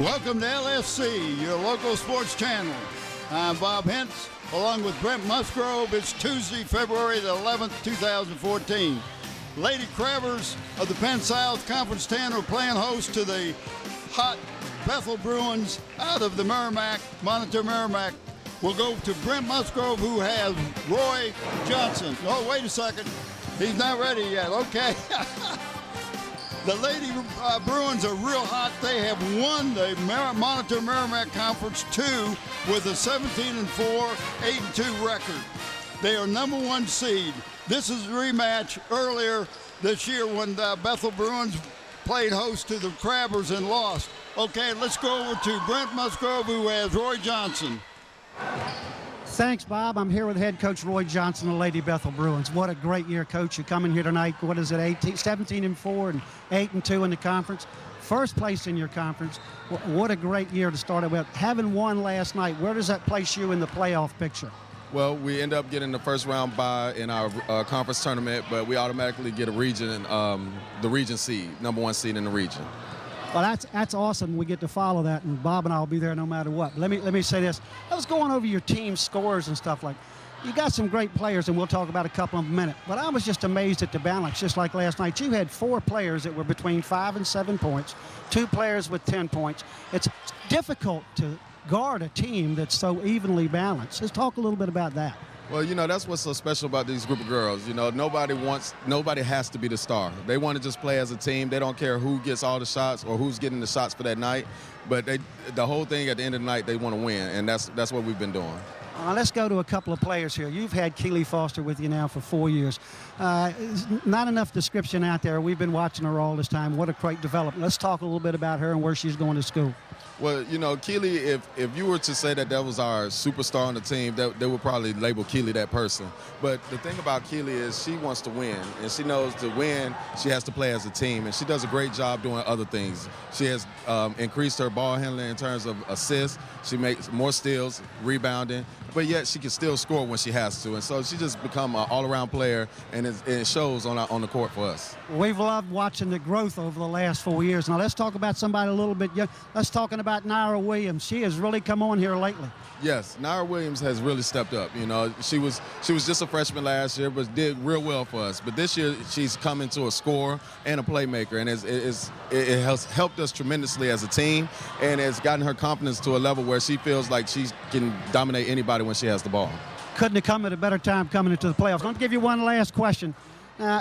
Welcome to LFC, your local sports channel. I'm Bob Hentz, along with Brent Musgrove. It's Tuesday, February the 11th, 2014. Lady Crabbers of the Penn South Conference 10 are playing host to the hot Bethel Bruins out of the Monitor Merrimack. We'll go to Brent Musgrove, who has Roy Johnson. Oh, wait a second. He's not ready yet. Okay. The Lady Bruins are real hot. They have won the Monitor Merrimack Conference 2 with a 17-4, 8-2 record. They are number one seed. This is a rematch earlier this year when the Bethel Bruins played host to the Crabbers and lost. Okay, let's go over to Brent Musgrove, who has Roy Johnson. Thanks, Bob. I'm here with head coach Roy Johnson of the Lady Bethel Bruins. What a great year, coach. You come in here tonight, what is it, 17-4 and 8-2 in the conference. First place in your conference. What a great year to start it with. Having won last night, where does that place you in the playoff picture? Well, we end up getting the first round bye in our conference tournament, but we automatically get a region, the region seed, number one seed in the region. Well, that's awesome. We get to follow that, and Bob and I will be there no matter what. Let me say this. I was going over your team scores and stuff like. You got some great players, and we'll talk about a couple of them in a minute. But I was just amazed at the balance, just like last night. You had 4 players that were between 5 and 7 points, 2 players with 10 points. It's difficult to guard a team that's so evenly balanced. Let's talk a little bit about that. Well, you know, that's what's so special about these group of girls. You know, nobody has to be the star. They want to just play as a team. They don't care who gets all the shots or who's getting the shots for that night. But the whole thing at the end of the night, they want to win, and that's what we've been doing. Let's go to a couple of players here. You've had Keely Foster with you now for 4 years. Not enough description out there. We've been watching her all this time. What a great development. Let's talk a little bit about her and where she's going to school. Well, you know, Keely, if you were to say that was our superstar on the team, they would probably label Keely that person. But the thing about Keely is she wants to win, and she knows to win, she has to play as a team, and she does a great job doing other things. She has increased her ball handling in terms of assists. She makes more steals, rebounding, but yet she can still score when she has to. And so she just become an all-around player, and it shows on the court for us. We've loved watching the growth over the last 4 years. Now let's talk about somebody a little bit young. Let's talk about Naira Williams. She has really come on here lately. Yes, Naira Williams has really stepped up. You know, she was just a freshman last year, but did real well for us. But this year, she's come into a scorer and a playmaker, and it has helped us tremendously as a team, and it's gotten her confidence to a level where she feels like she can dominate anybody when she has the ball. Couldn't have come at a better time coming into the playoffs. Let me give you one last question.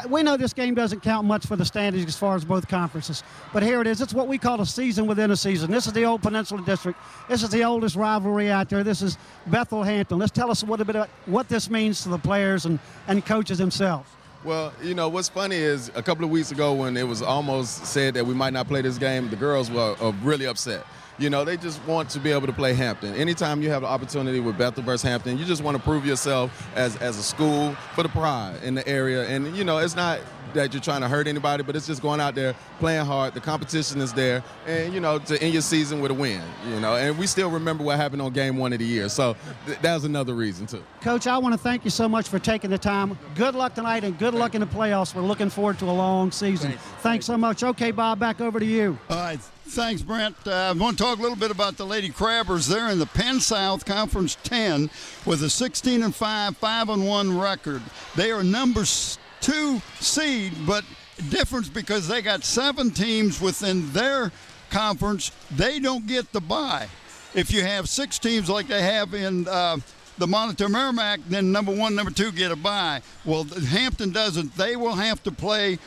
We know this game doesn't count much for the standings as far as both conferences, but here it is. It's what we call a season within a season. This is the old Peninsula District. This is the oldest rivalry out there. This is Bethel-Hampton. Let's tell us a little bit about what this means to the players and coaches themselves. Well, you know, what's funny is a couple of weeks ago when it was almost said that we might not play this game, the girls were really upset. You know, they just want to be able to play Hampton. Anytime you have the opportunity with Bethel versus Hampton, you just want to prove yourself as a school for the pride in the area. And, you know, it's not that you're trying to hurt anybody, but it's just going out there, playing hard. The competition is there. And, you know, to end your season with a win, you know. And we still remember what happened on game 1 of the year. So that was another reason, too. Coach, I want to thank you so much for taking the time. Good luck tonight and good luck in the playoffs. We're looking forward to a long season. Thanks so much. Okay, Bob, back over to you. All right. Thanks, Brent. I want to talk a little bit about the Lady Crabbers. They're in the Penn South Conference 10 with a 16-5, 5-1 record. They are number 2 seed, but difference because they got 7 teams within their conference. They don't get the bye. If you have 6 teams like they have in the Monitor Merrimack, then number 1, number 2 get a bye. Well, Hampton doesn't. They will have to play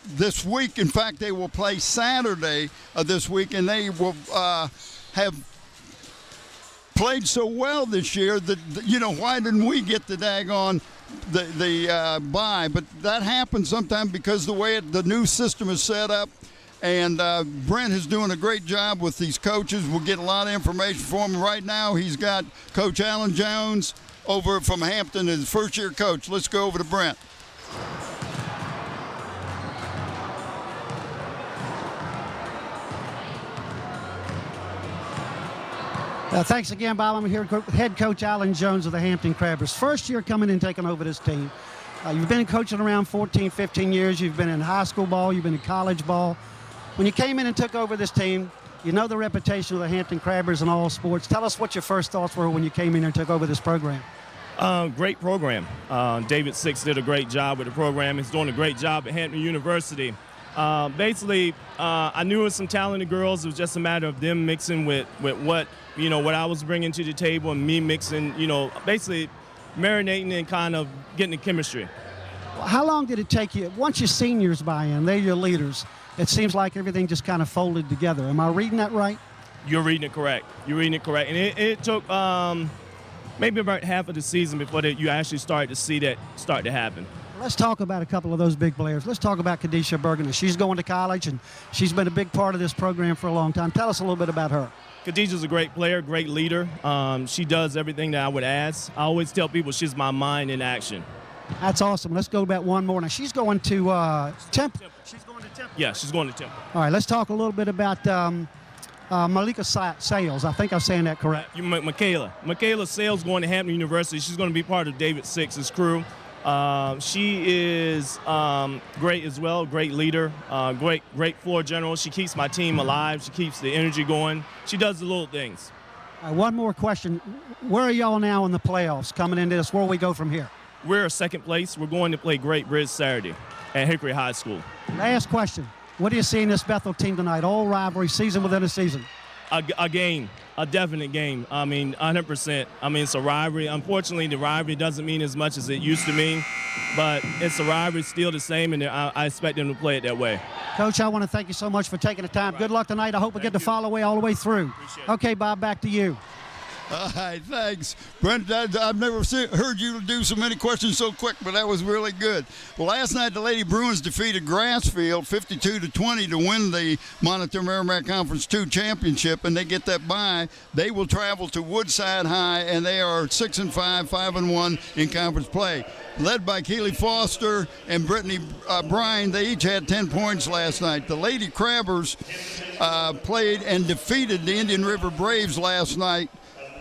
this week. In fact, they will play Saturday of this week, and they will have played so well this year that, you know, why didn't we get the daggone the bye? But that happens sometimes because the way the new system is set up. And Brent is doing a great job with these coaches. We'll get a lot of information from him. Right now, he's got Coach Alan Jones over from Hampton as first-year coach. Let's go over to Brent. Thanks again, Bob. I'm here with head coach Alan Jones of the Hampton Crabbers. First year coming in and taking over this team. You've been coaching around 14, 15 years. You've been in high school ball. You've been in college ball. When you came in and took over this team, You know the reputation of the Hampton Crabbers in all sports. Tell us what your first thoughts were when you came in here and took over this program. Great program. David Six did a great job with the program. He's doing a great job at Hampton University. Basically, I knew it was some talented girls. It was just a matter of them mixing with what I was bringing to the table, and me mixing, basically marinating and kind of getting the chemistry. How long did it take you, once your seniors buy in, they're your leaders, it seems like everything just kind of folded together. Am I reading that right? You're reading it correct. And it took maybe about half of the season before you actually started to see that start to happen. Let's talk about a couple of those big players. Let's talk about Kadisha Bergen. She's going to college, and she's been a big part of this program for a long time. Tell us a little bit about her. Khadijah's a great player, great leader. She does everything that I would ask. I always tell people she's my mind in action. That's awesome. Let's go about one more. Now, she's going to Temple. She's going to Temple. Yeah, she's going to Temple. All right, let's talk a little bit about Malika Sales. I think I'm saying that correct. Michaela Sales going to Hampton University. She's going to be part of David Six's crew. She is great as well, great leader, great floor general. She keeps my team alive. She keeps the energy going. She does the little things. All right, one more question. Where are y'all now in the playoffs coming into this? Where do we go from here? We're second place. We're going to play Great Bridge Saturday at Hickory High School. Last question. What do you see in this Bethel team tonight? All rivalry, season within a season. A game, a definite game. 100%. It's a rivalry. Unfortunately, the rivalry doesn't mean as much as it used to mean, but it's a rivalry still the same, and I expect them to play it that way. Coach, I want to thank you so much for taking the time. Right. Good luck tonight. I hope we get to follow away all the way through. Okay, Bob, back to you. All right, thanks. Brent, I've never heard you do so many questions so quick, but that was really good. Well, last night the Lady Bruins defeated Grassfield 52-20 to win the Monitor Merrimack Conference 2 championship, and they get that bye. They will travel to Woodside High, and they are 6-5, 5-1 in conference play. Led by Keely Foster and Brittany Bryan, they each had 10 points last night. The Lady Crabbers played and defeated the Indian River Braves last night,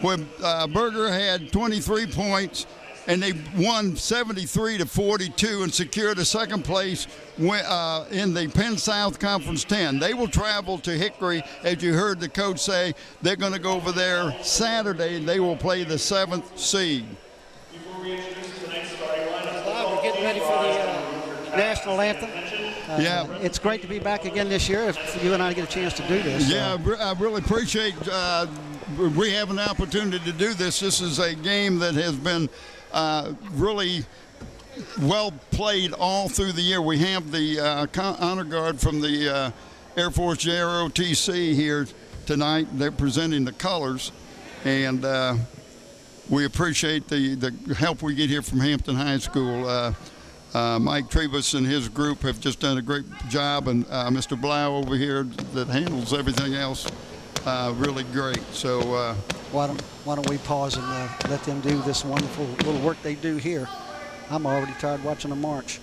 where Berger had 23 points, and they won 73-42 and secured a second place in the Penn South Conference 10. They will travel to Hickory, as you heard the coach say. They're going to go over there Saturday, and they will play the 7th seed. We're getting ready for the national anthem. It's great to be back again this year if you and I get a chance to do this. Yeah, I really appreciate we have an opportunity to do this. This is a game that has been really well played all through the year. We have the honor guard from the Air Force JROTC here tonight. They're presenting the colors, and we appreciate the help we get here from Hampton High School. Mike Trebus and his group have just done a great job, and Mr. Blau over here that handles everything else really great. So why don't we pause and let them do this wonderful little work they do here. I'm already tired watching them march.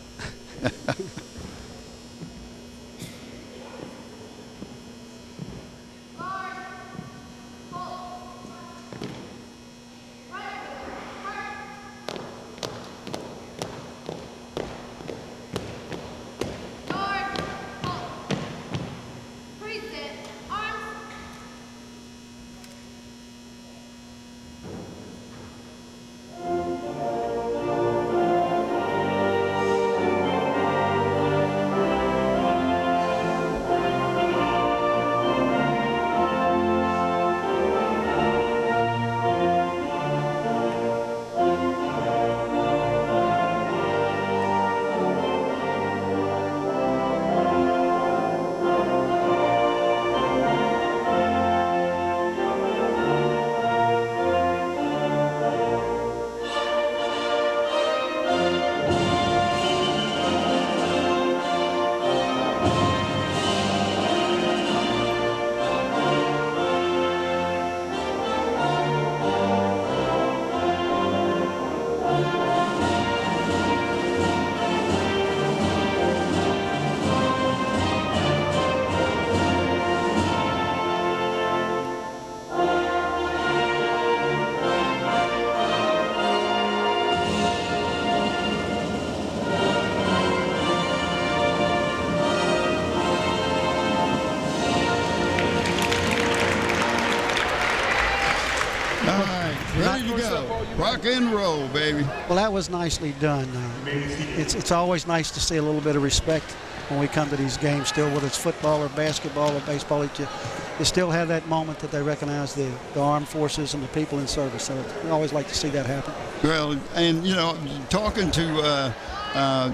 Rock and roll, baby. Well, that was nicely done. It's always nice to see a little bit of respect when we come to these games still, whether it's football or basketball or baseball. You still have that moment that they recognize the armed forces and the people in service. So we always like to see that happen. Well, and, you know, talking to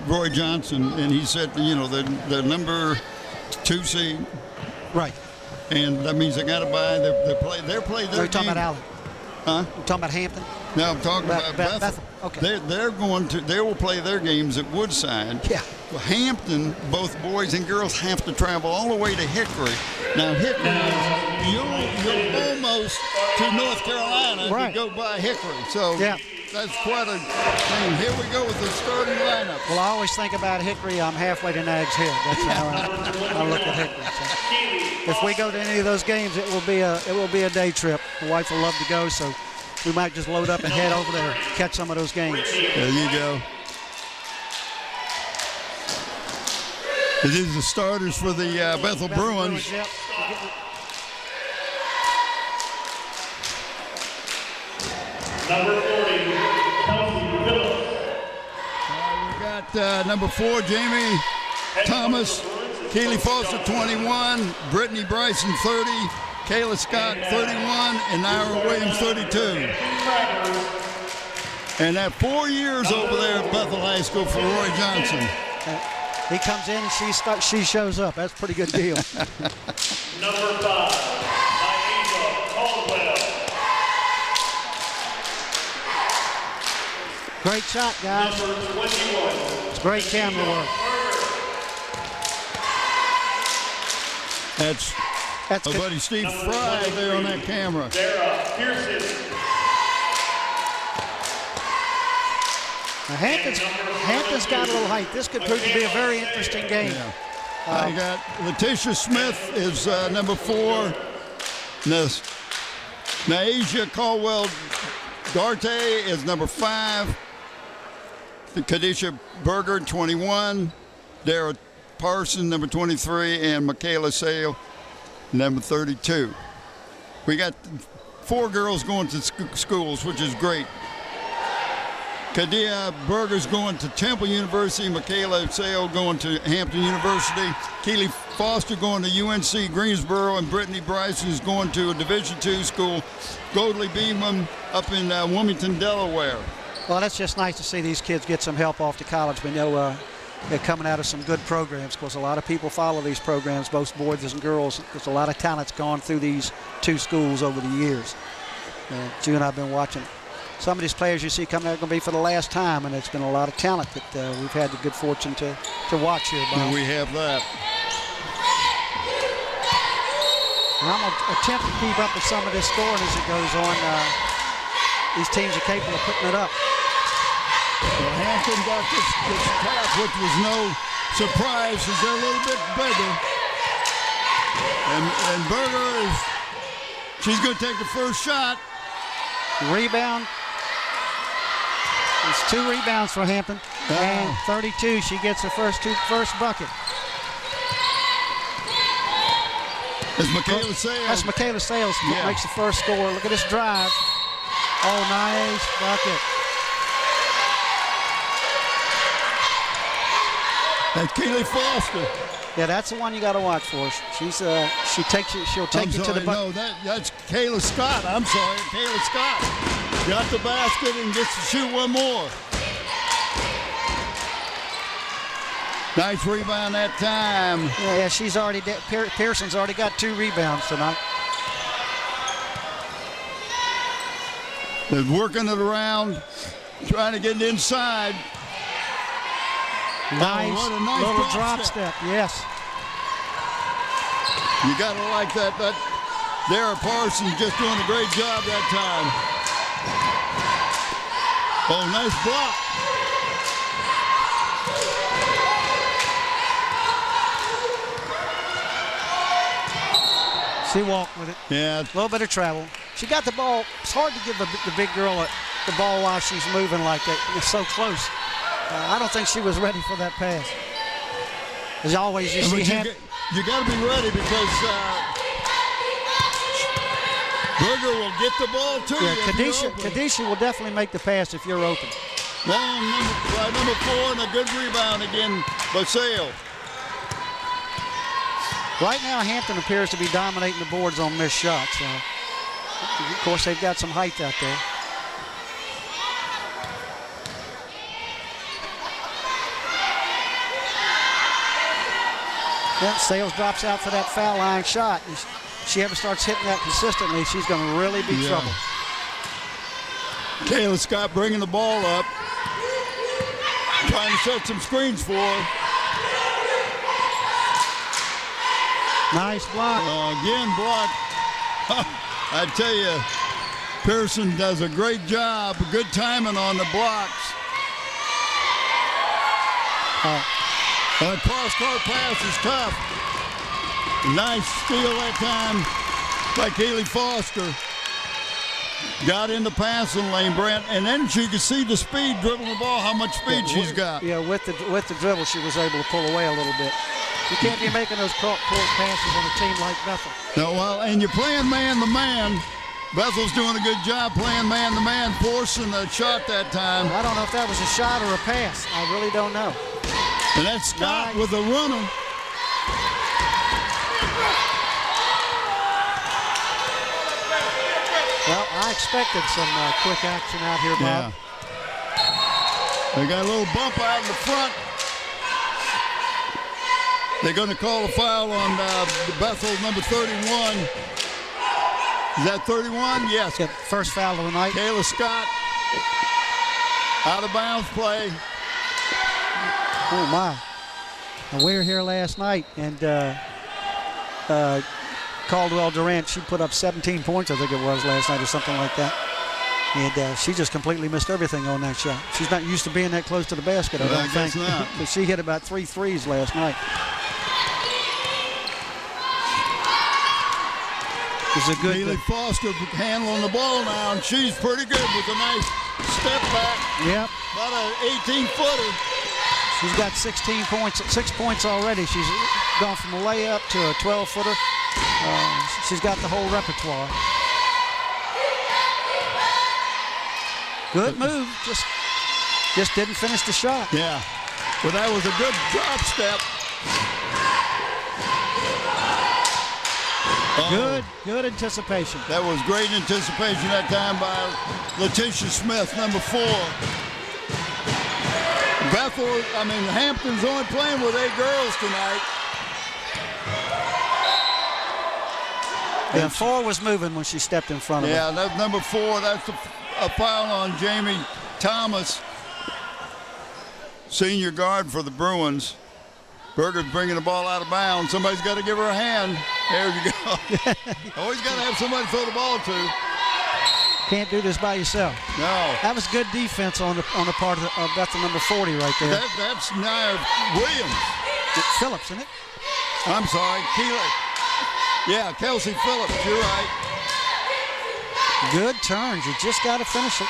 Roy Johnson, and he said, you know, the number 2 seed. Right. And that means they got to buy their play. Are you talking about Allen? Huh? You're talking about Hampton? No, I'm talking about Bethel. Okay. They will play their games at Woodside. Yeah. Hampton, both boys and girls have to travel all the way to Hickory. Now Hickory is you're almost to North Carolina right. to go by Hickory. So yeah. That's quite a thing. Here we go with the starting lineup. Well, I always think about Hickory. I'm halfway to Nag's Head. That's how I look at Hickory. So if we go to any of those games, it will be a day trip. The wife will love to go, so we might just load up and head over there, catch some of those games. There you go. These are the starters for the Bethel Bruins. Yep. Number 40, Kelsey Phillips. We got number 4, Jamie Thomas, Keely Foster, 21, Brittany Bryson, 30, Kayla Scott, 31, and Ira Williams, 32. And that 4 years over there at Bethel High School for Roy Johnson. He comes in and she shows up. That's a pretty good deal. Number 5, Naima Caldwell. Great shot, guys. Number 21. It's great camera work. That's my buddy Steve Fry there on that camera. Sarah Pearson. Now Hampton's got a little height. This could prove to be a very interesting game. Yeah. I got Letitia Smith is number 4. Naisha Caldwell Darte is number 5. Kadisha Berger, 21. Dara Parson, number 23. And Michaela Sale, number 32. We got 4 girls going to schools, which is great. Kadia Berger's going to Temple University. Michaela Sale going to Hampton University. Keely Foster going to UNC Greensboro. And Brittany Bryson is going to a Division II school, Godley Beeman, up in Wilmington, Delaware. Well, that's just nice to see these kids get some help off to college. We know they're coming out of some good programs because a lot of people follow these programs, both boys and girls. There's a lot of talent's gone through these 2 schools over the years. You and I have been watching. Some of these players you see coming out are going to be for the last time, and it's been a lot of talent that we've had the good fortune to watch here. And we have that. And I'm going to attempt to keep up with some of this scoring as it goes on. These teams are capable of putting it up. Well, Hampton got this tap, which was no surprise, as they're a little bit bigger. And Berger she's going to take the first shot. Rebound. It's 2 rebounds for Hampton. And 32, she gets her first bucket. That's Michaela Sales. That's Michaela Sales makes the first score. Look at this drive. Oh, nice bucket. That's Keely Foster. Yeah, that's the one you got to watch for. She'll take you to the bucket. No, that's Kayla Scott. I'm sorry, Kayla Scott. Got the basket and gets to shoot one more. Nice rebound that time. Yeah, she's already Pearson's already got 2 rebounds tonight. They're working it around, trying to get it inside. Nice, what a nice little drop step. Yes. You got to like that. Dara Parsons just doing a great job that time. Oh, nice block. She walked with it. Yeah. A little bit of travel. She got the ball. It's hard to give the big girl the ball while she's moving like that. It's so close. I don't think she was ready for that pass. As always, you see you got to be ready because Berger will get the ball to you. Kadisha will definitely make the pass if you're open. Long number 4 and a good rebound again by Sale. Right now, Hampton appears to be dominating the boards on missed shots. Of course, they've got some height out there. Yep, Sales drops out for that foul line shot. If she ever starts hitting that consistently, she's going to really be trouble. Kayla Scott bringing the ball up. Trying to set some screens for her. Nice block. Again, block. I tell you, Pearson does a great job. Good timing on the blocks. Cross-court pass is tough. Nice steal that time by Kaylee Foster. Got in the passing lane, Brent, and then she could see the speed dribbling the ball, how much speed she's got. Yeah, with the dribble, she was able to pull away a little bit. You can't be making those court passes on a team like Bethel. No, well, and you're playing man-to-man. Bethel's doing a good job playing man-to-man, forcing a shot that time. I don't know if that was a shot or a pass. I really don't know. And that's Scott with a runner. Well, I expected some quick action out here, Bob. Yeah. They got a little bump out in the front. They're going to call a foul on Bethel, number 31. Is that 31? Yes. Yeah, first foul of the night. Kayla Scott. Out of bounds play. Oh, my. Now, we were here last night, and Caldwell Durant, she put up 17 points, I think it was, last night or something like that. And she just completely missed everything on that shot. She's not used to being that close to the basket, I don't think. Not. But she hit about 3 threes last night. It's a good Neely Foster handling the ball now, and she's pretty good with a nice step back. Yep. About an 18-footer. She's got 16 points, 6 points already. She's gone from a layup to a 12-footer. She's got the whole repertoire. Good move. Just didn't finish the shot. Yeah. Well, that was a good drop step. Good anticipation. That was great anticipation that time by Letitia Smith, number 4. Hampton's only playing with 8 girls tonight. Yeah, 4 was moving when she stepped in front of her. Yeah, that's number 4. That's a foul on Jamie Thomas, senior guard for the Bruins. Berger's bringing the ball out of bounds. Somebody's got to give her a hand. There you go. Always got to have somebody to throw the ball to. Can't do this by yourself. No. That was good defense on the part of Bethel number 40 right there. That's Nia Williams. It's Phillips, isn't it? I'm sorry, Keeler. Yeah, Kelsey Phillips, you're right. Good turns. You just got to finish it.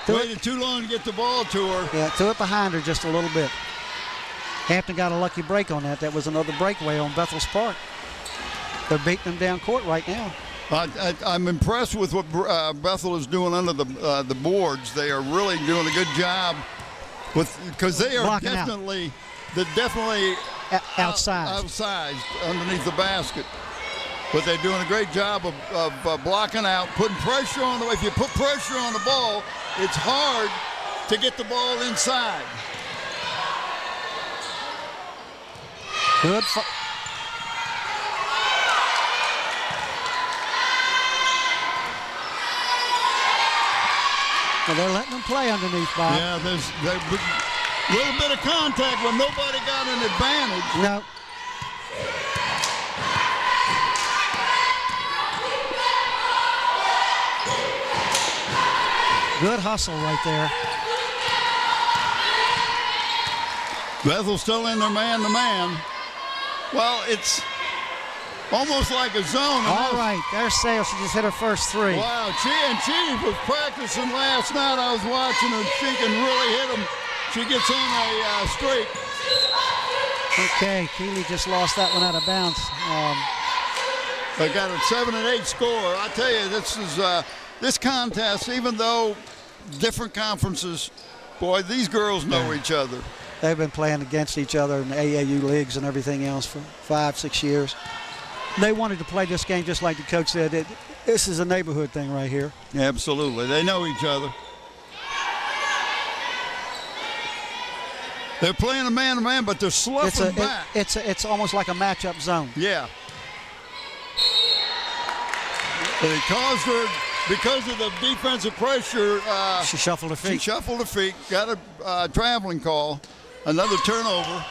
Waited too long to get the ball to her. Yeah, threw it behind her just a little bit. Hampton got a lucky break on that. That was another breakaway on Bethel's part. They're beating them down court right now. I'm impressed with what Bethel is doing under the boards. They are really doing a good job because they are definitely outsized underneath the basket. But they're doing a great job of blocking out, putting pressure on the. If you put pressure on the ball, it's hard to get the ball inside. Good. Well, they're letting them play underneath, Bob. Yeah, there's a little bit of contact when nobody got an advantage. No. Good hustle right there. Bethel's still in their man-to-man. Well, it's almost like a zone. All right, there's Sale. She just hit her first 3. Wow, she was practicing last night. I was watching her. She can really hit them. She gets on a streak. Okay, Keeley just lost that one out of bounds. They got a 7-8 score. I tell you, this is this contest, even though different conferences, boy, these girls know each other. They've been playing against each other in the AAU leagues and everything else for 5-6 years. They wanted to play this game just like the coach said. This is a neighborhood thing right here. Absolutely. They know each other. They're playing a man-to-man, but they're sloughing back. It's almost like a matchup zone. Yeah. But it caused her, because of the defensive pressure. She shuffled her feet. She shuffled her feet, got a traveling call, another turnover.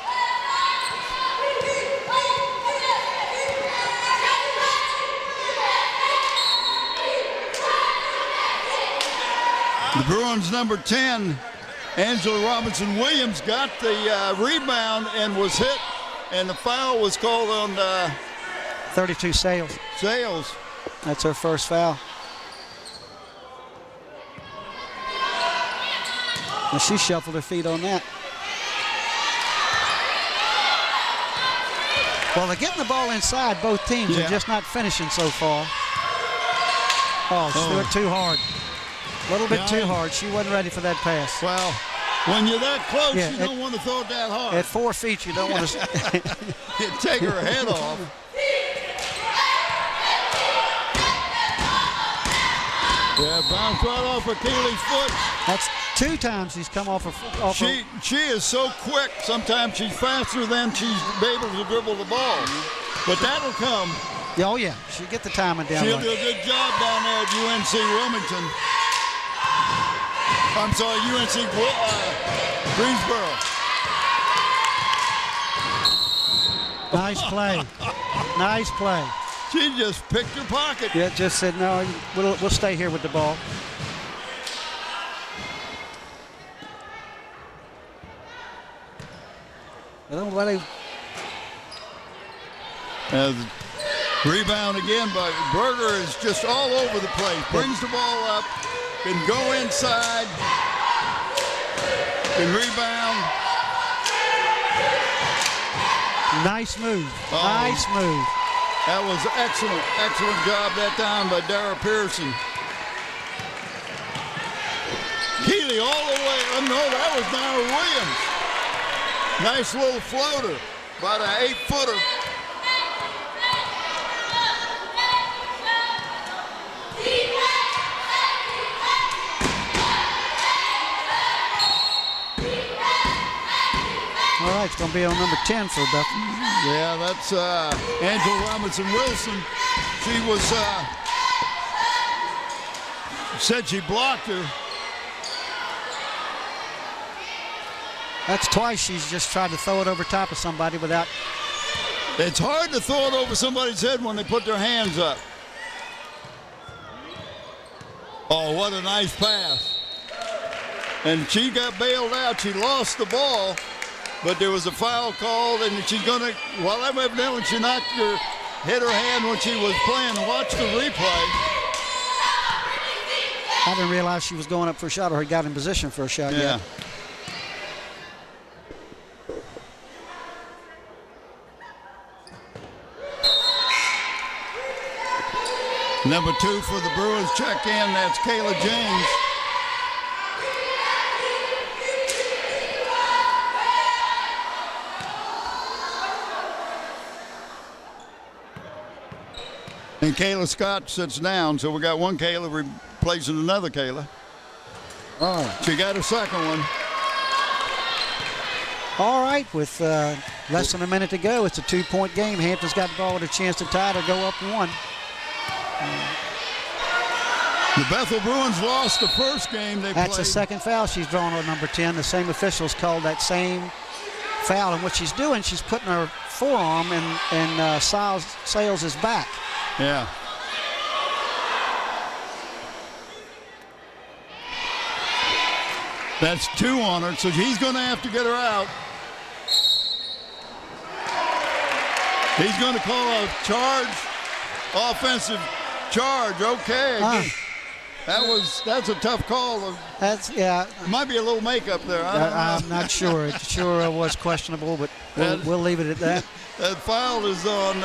The Bruins number 10, Angela Robinson-Williams, got the rebound and was hit, and the foul was called on 32 Sales. Sales. That's her first foul. And she shuffled her feet on that. Well, they're getting the ball inside, both teams. They're just not finishing so far. Oh, she threw it too hard. A little bit too hard. She wasn't ready for that pass. Well, when you're that close, you don't want to throw it that hard. At 4 feet, you don't want to. You take her head off. Yeah, bounced right off of Keeley's foot. That's 2 times she's come off her. She is so quick. Sometimes she's faster than she's able to dribble the ball. But that'll come. Oh, yeah. She'll get the timing down. She'll do a good job down there at UNC Wilmington. I'm sorry, UNC Greensboro. Nice play. Nice play. She just picked her pocket. Yeah, just said, no, we'll stay here with the ball. Rebound again, but Berger is just all over the place. Brings the ball up, can go inside, can rebound. Nice move. Nice move. That was excellent, excellent job that time by Dara Pearson. Keeley all the way. Oh, no, that was Dara Williams. Nice little floater, about an 8-footer. All right, it's going to be on number 10 for Bethel. Yeah, that's Angela Robinson-Wilson. She was, said she blocked her. That's twice she's just tried to throw it over top of somebody without. It's hard to throw it over somebody's head when they put their hands up. Oh, what a nice pass. And she got bailed out. She lost the ball. But there was a foul called, and she's going to, well, evidently she hit her hand when she was playing. Watch the replay. I didn't realize she was going up for a shot or had got in position for a shot yet. Number 2 for the Bruins check in, that's Kayla James. And Kayla Scott sits down, so we got one Kayla replacing another Kayla. Oh. She got her second one. All right, with less than a minute to go, it's a 2-point game. Hampton's got the ball with a chance to tie to go up 1. The Bethel Bruins lost the first game they played. That's the second foul she's drawn on number 10. The same officials called that same foul, and what she's doing, she's putting her forearm in Sales' back. Yeah. That's 2 on her, so he's going to have to get her out. He's going to call a charge, offensive charge. Okay. That's a tough call. Yeah. Might be a little makeup there. I'm not sure. It sure was questionable, but we'll leave it at that. That foul is on.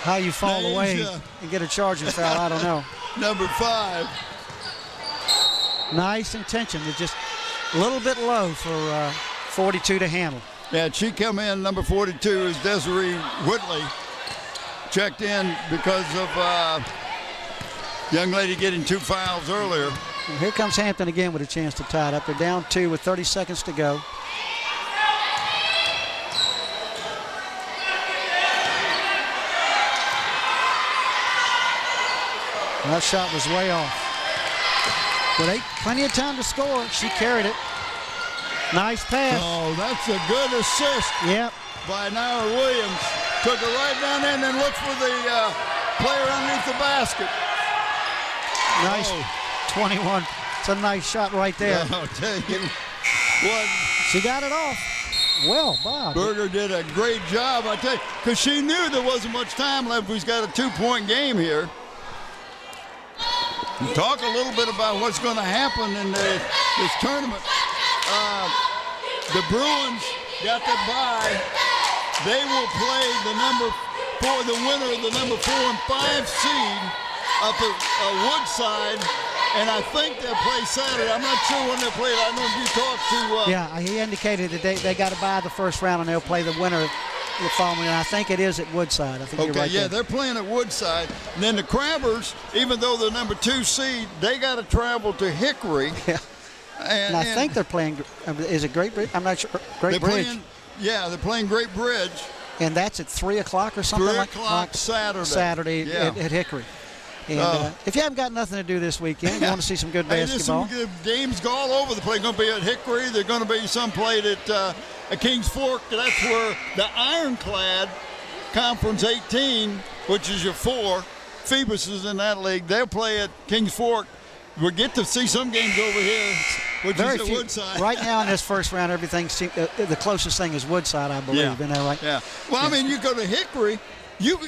How you fall away and get a charging foul, I don't know. Number 5. Nice intention. It's just a little bit low for 42 to handle. Yeah, she come in. Number 42 is Desiree Whitley. Checked in because of young lady getting 2 fouls earlier. And here comes Hampton again with a chance to tie it up. They're down 2 with 30 seconds to go. That shot was way off. But plenty of time to score. She carried it. Nice pass. Oh, that's a good assist. Yep. By Naira Williams. Took it right down there and then looked for the player underneath the basket. Nice. 21. It's a nice shot right there. I'll tell you what. She got it off. Well, Bob. Berger did a great job, I tell you, because she knew there wasn't much time left. We've got a 2-point game here. Talk a little bit about what's going to happen in this tournament. The Bruins got the bye. They will play the winner of the number 4 and 5 seed up at Woodside, and I think they'll play Saturday. I'm not sure when they'll play it. I know you talked to. Yeah, he indicated that they got to bye the first round, and they'll play the winner the following. And I think it is at Woodside. I think you're right there. They're playing at Woodside. And then the Crabbers, even though they're number 2 seed, they got to travel to Hickory. Yeah. And I think they're playing. Is it Great Bridge? I'm not sure. Great Bridge. They're playing Great Bridge. And that's at 3 o'clock or something 3 like o'clock Saturday. Saturday at Hickory. And if you haven't got nothing to do this weekend, you want to see some good basketball. There's some good games all over the place. Going to be at Hickory. They're going to be some played at Kings Fork. That's where the Ironclad Conference 18, which is your 4, Phoebus is in that league. They'll play at Kings Fork. We'll get to see some games over here, which is at Woodside. Right now in this first round, the closest thing is Woodside, I believe. Yeah. Isn't that right? Yeah. Well, I mean, you go to Hickory, you're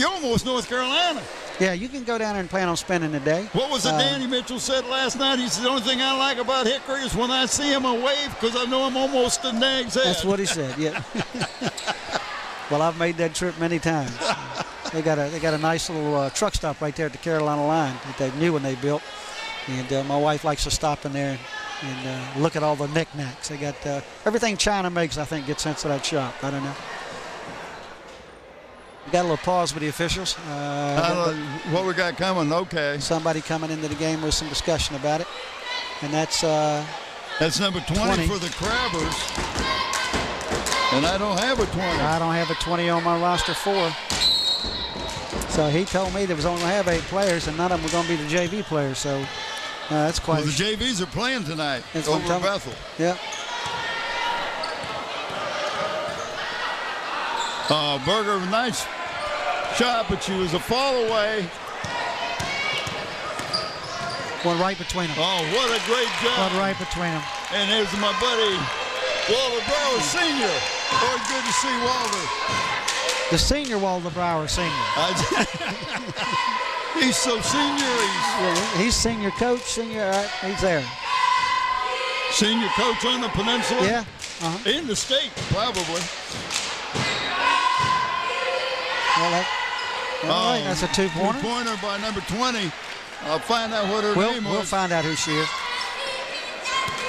almost North Carolina. Yeah, you can go down there and plan on spending the day. What was it Danny Mitchell said last night? He said, the only thing I like about Hickory is when I see him, I wave because I know I'm almost to Nag's head. That's what he said, yeah. Well, I've made that trip many times. They got a nice little truck stop right there at the Carolina line that they knew when they built. And my wife likes to stop in there and look at all the knickknacks. They got everything China makes, I think, gets sent to that shop. I don't know. We got a little pause with the officials. What we got coming? Okay. Somebody coming into the game with some discussion about it. And that's number 20 for the Crabbers. And I don't have a 20. I don't have a 20 on my roster 4. So he told me there was only going to have 8 players, and none of them were going to be the JV players. So that's quite. Well, the JVs are playing tonight over at Bethel. Yeah. Berger, nice shot, but she was a fall away. One right between them. Oh, what a great job. One right between them. And here's my buddy, Walter Brower Sr. Always good to see Walter. The senior Walter Brower Sr. He's so senior. He's senior coach, he's there. Senior coach on the peninsula? Yeah. In the state, probably. Well, that's a 2-pointer. 2-pointer by number 20. I'll find out what her name was. We'll find out who she is.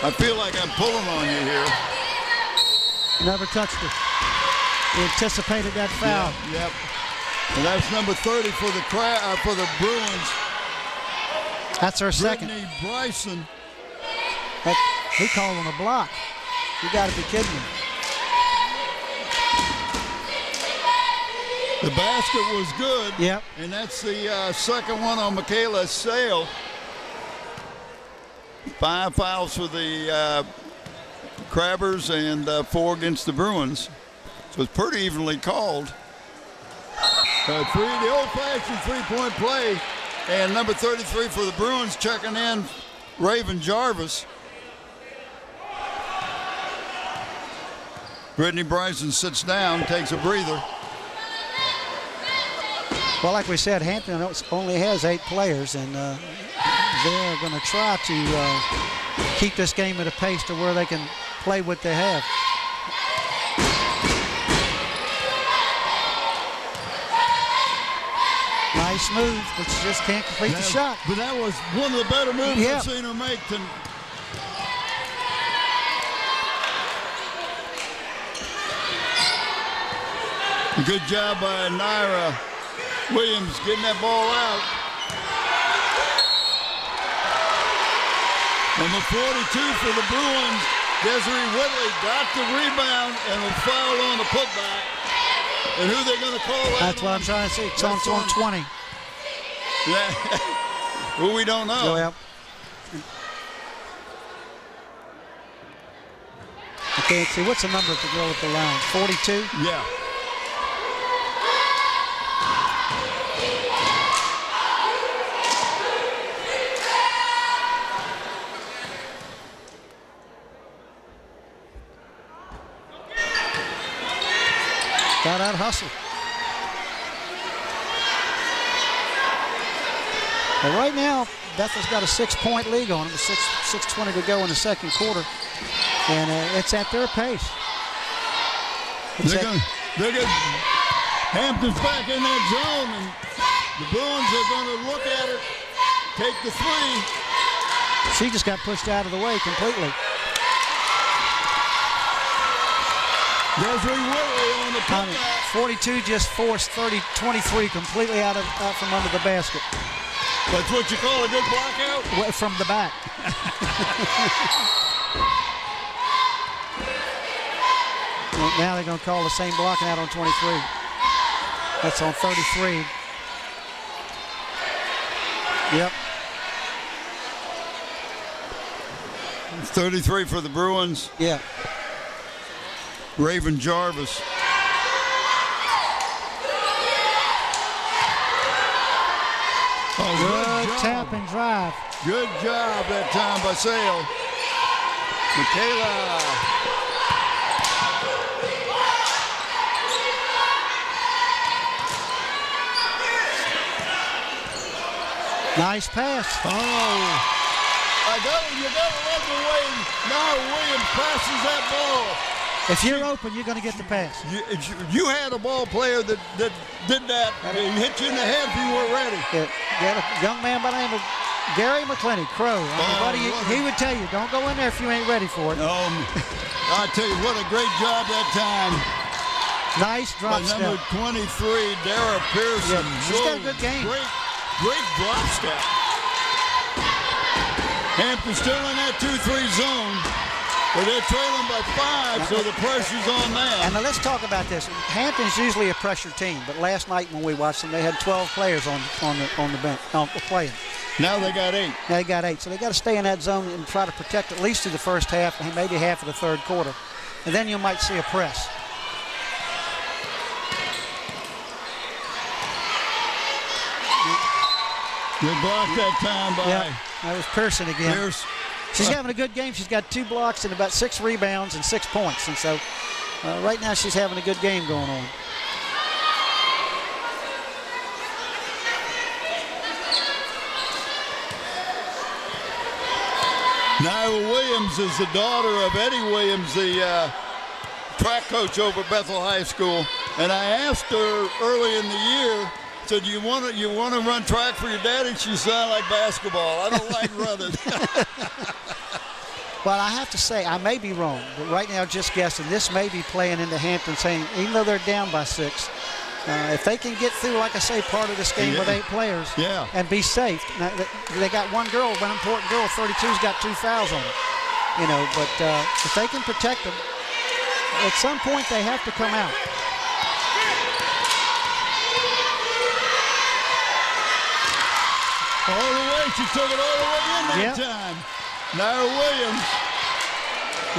I feel like I'm pulling on you here. Never touched it. He anticipated that foul. Yep. And that's number 30 for the Bruins. That's her second. Brittany Bryson. He called on a block. You got to be kidding me. The basket was good. Yep. And that's the second one on Michaela Sale. 5 fouls for the Crabbers and 4 against the Bruins. So it's pretty evenly called. The old-fashioned 3-point play. And number 33 for the Bruins checking in, Raven Jarvis. Brittany Bryson sits down, takes a breather. Well, like we said, Hampton only has 8 players, and they're going to try to keep this game at a pace to where they can play what they have. Nice move, but she just can't complete the shot. But that was one of the better moves Yeah. I've seen her make. Good job by Naira Williams getting that ball out. Number 42 for the Bruins, Desiree Whitley got the rebound and a foul on the putback. And who they're going to call that? That's what I'm trying to see. It's on 20. Yeah. Who we don't know. Yep. I can't see. What's the number of the girl at the line? 42? Yeah. Got out hustle. But right now, Bethel's got a 6-point lead on them. 6:20 to go in the second quarter. And it's at their pace. They're good. Hampton's back in that zone, and the Bruins are going to look at it, take the three. She just got pushed out of the way completely. Desiree Whitley on the putback. 42 just forced 23 completely out from under the basket. That's what you call a good blockout? From the back. Well, now they're going to call the same blocking out on 23. That's on 33. Yep. It's 33 for the Bruins. Yeah. Raven Jarvis. Oh, Good tap and drive. Good job that time by Sale. Michaela. Nice pass. Oh. You got to love the way now Williams passes that ball. If you're open, you're going to get the pass. You had a ball player that did that. He hit you in the head if you weren't ready. You had a young man by the name of Gary McClinney, Crow. He would tell you, don't go in there if you ain't ready for it. I tell you, what a great job that time. Nice drop step. Number 23, Dara Pearson. Yeah, she's got a good game. Great drop step. Hampton still in that 2-3 zone, but they're trailing by 5, so the pressure's on them. And now let's talk about this. Hampton's usually a pressure team, but last night when we watched them, they had 12 players on the bench playing. Now they got 8. Now they got 8, so they got to stay in that zone and try to protect at least through the first half, and maybe half of the third quarter, and then you might see a press. Good block that time by. Yeah, that was Pearson again. She's having a good game. She's got 2 blocks and about 6 rebounds and 6 points. And so right now she's having a good game going on. Nyla Williams is the daughter of Eddie Williams, the track coach over at Bethel High School. And I asked her early in the year, said, you want to run track for your daddy? She said, I like basketball. I don't like running. Well, I have to say, I may be wrong, but right now, just guessing, this may be playing into Hampton, saying, even though they're down by 6, if they can get through, like I say, part of this game with 8 players and be safe. Now, they got one important girl, 32's got 2 fouls on her. But if they can protect them, at some point they have to come out. All the way, she took it all the way in that time. Nyla Williams,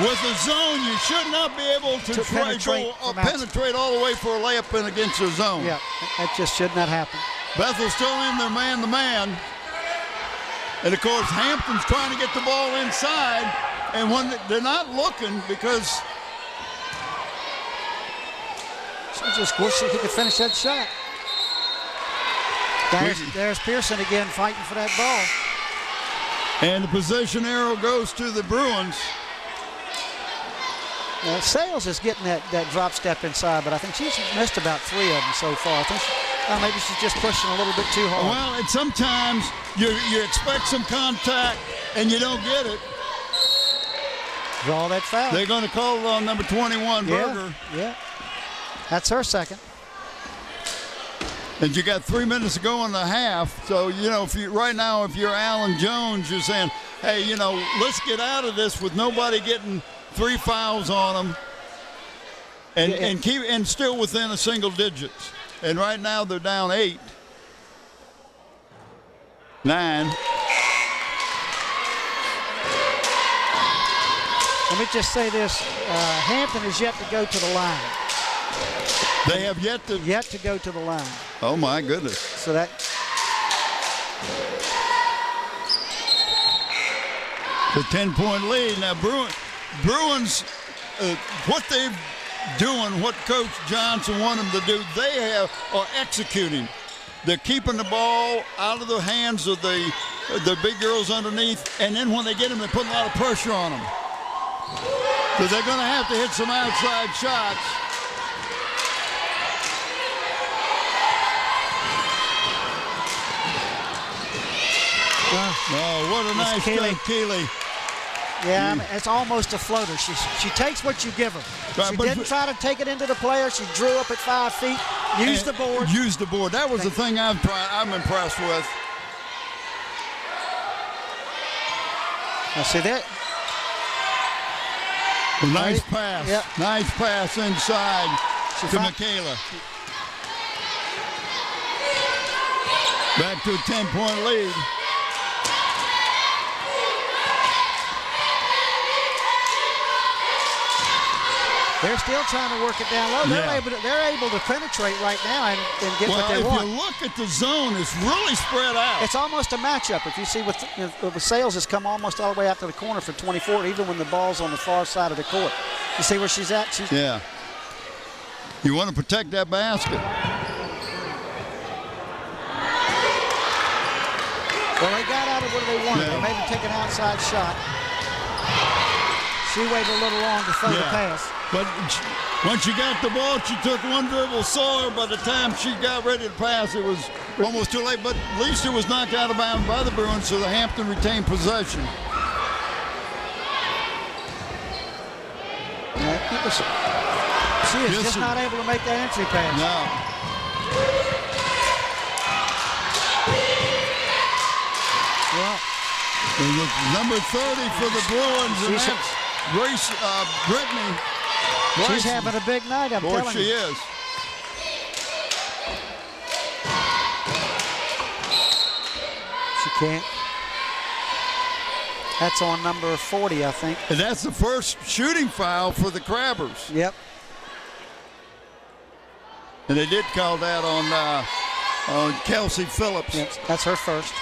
with the zone, you should not be able to penetrate all the way for a layup in against the zone. Yeah, that just should not happen. Bethel's still in there man-to-man. And, of course, Hampton's trying to get the ball inside. And when they're not looking because... She just wish he could finish that shot. There's Pearson again fighting for that ball. And the possession arrow goes to the Bruins. Sales is getting that drop step inside, but I think she's missed about 3 of them so far. I think maybe she's just pushing a little bit too hard. Well, and sometimes you expect some contact and you don't get it. Draw that foul. They're going to call it on number 21, Berger. Yeah, that's her second. And you got 3 minutes to go in the half. So, if you're Alan Jones, you're saying, hey, let's get out of this with nobody getting 3 fouls on them and still within a single digits. And right now they're down 8. 9. Let me just say this. Hampton is yet to go to the line. They have yet to go to the line. Oh, my goodness. So that. The 10-point lead. Now, Bruins, what they're doing, what Coach Johnson wanted them to do, they are executing. They're keeping the ball out of the hands of the big girls underneath, and then when they get them, they're putting a lot of pressure on them. So they're going to have to hit some outside shots. Oh, what a nice play, Keeley. Yeah, it's almost a floater. She takes what you give her. She didn't try to take it into the player. She drew up at 5 feet, used the board. Used the board. That was the thing I'm impressed with. Now see that? A nice pass. Yep. Nice pass inside to Michaela. Back to a 10-point lead. They're still trying to work it down low. They're able to penetrate right now and get what they want. If you look at the zone, it's really spread out. It's almost a matchup. If you see with Sales has come almost all the way out to the corner for 24, even when the ball's on the far side of the court. You see where she's at? Yeah. You want to protect that basket. Well, they got out of what they wanted. They maybe take an outside shot. She waited a little long to throw the pass. But once you got the ball, she took one dribble, saw her. By the time she got ready to pass, it was almost too late. But at least it was knocked out of bounds by the Bruins, so the Hampton retained possession. She is just not able to make that entry pass. No. Well, number 30 for the Bruins, and that's Brittany. She's having a big night, I'm telling you. She is. She can't. That's on number 40, I think. And that's the first shooting foul for the Crabbers. Yep. And they did call that on Kelsey Phillips. Yep, that's her first.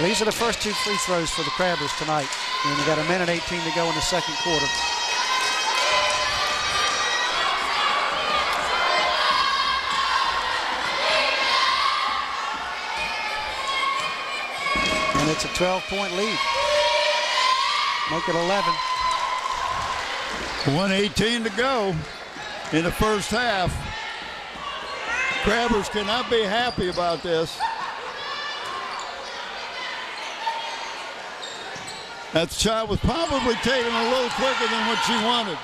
These are the first 2 free throws for the Crabbers tonight. And we got 1:18 to go in the second quarter. And it's a 12-point lead. Make it 11. 1:18 to go in the first half. Crabbers cannot be happy about this. That shot was probably taken a little quicker than what she wanted.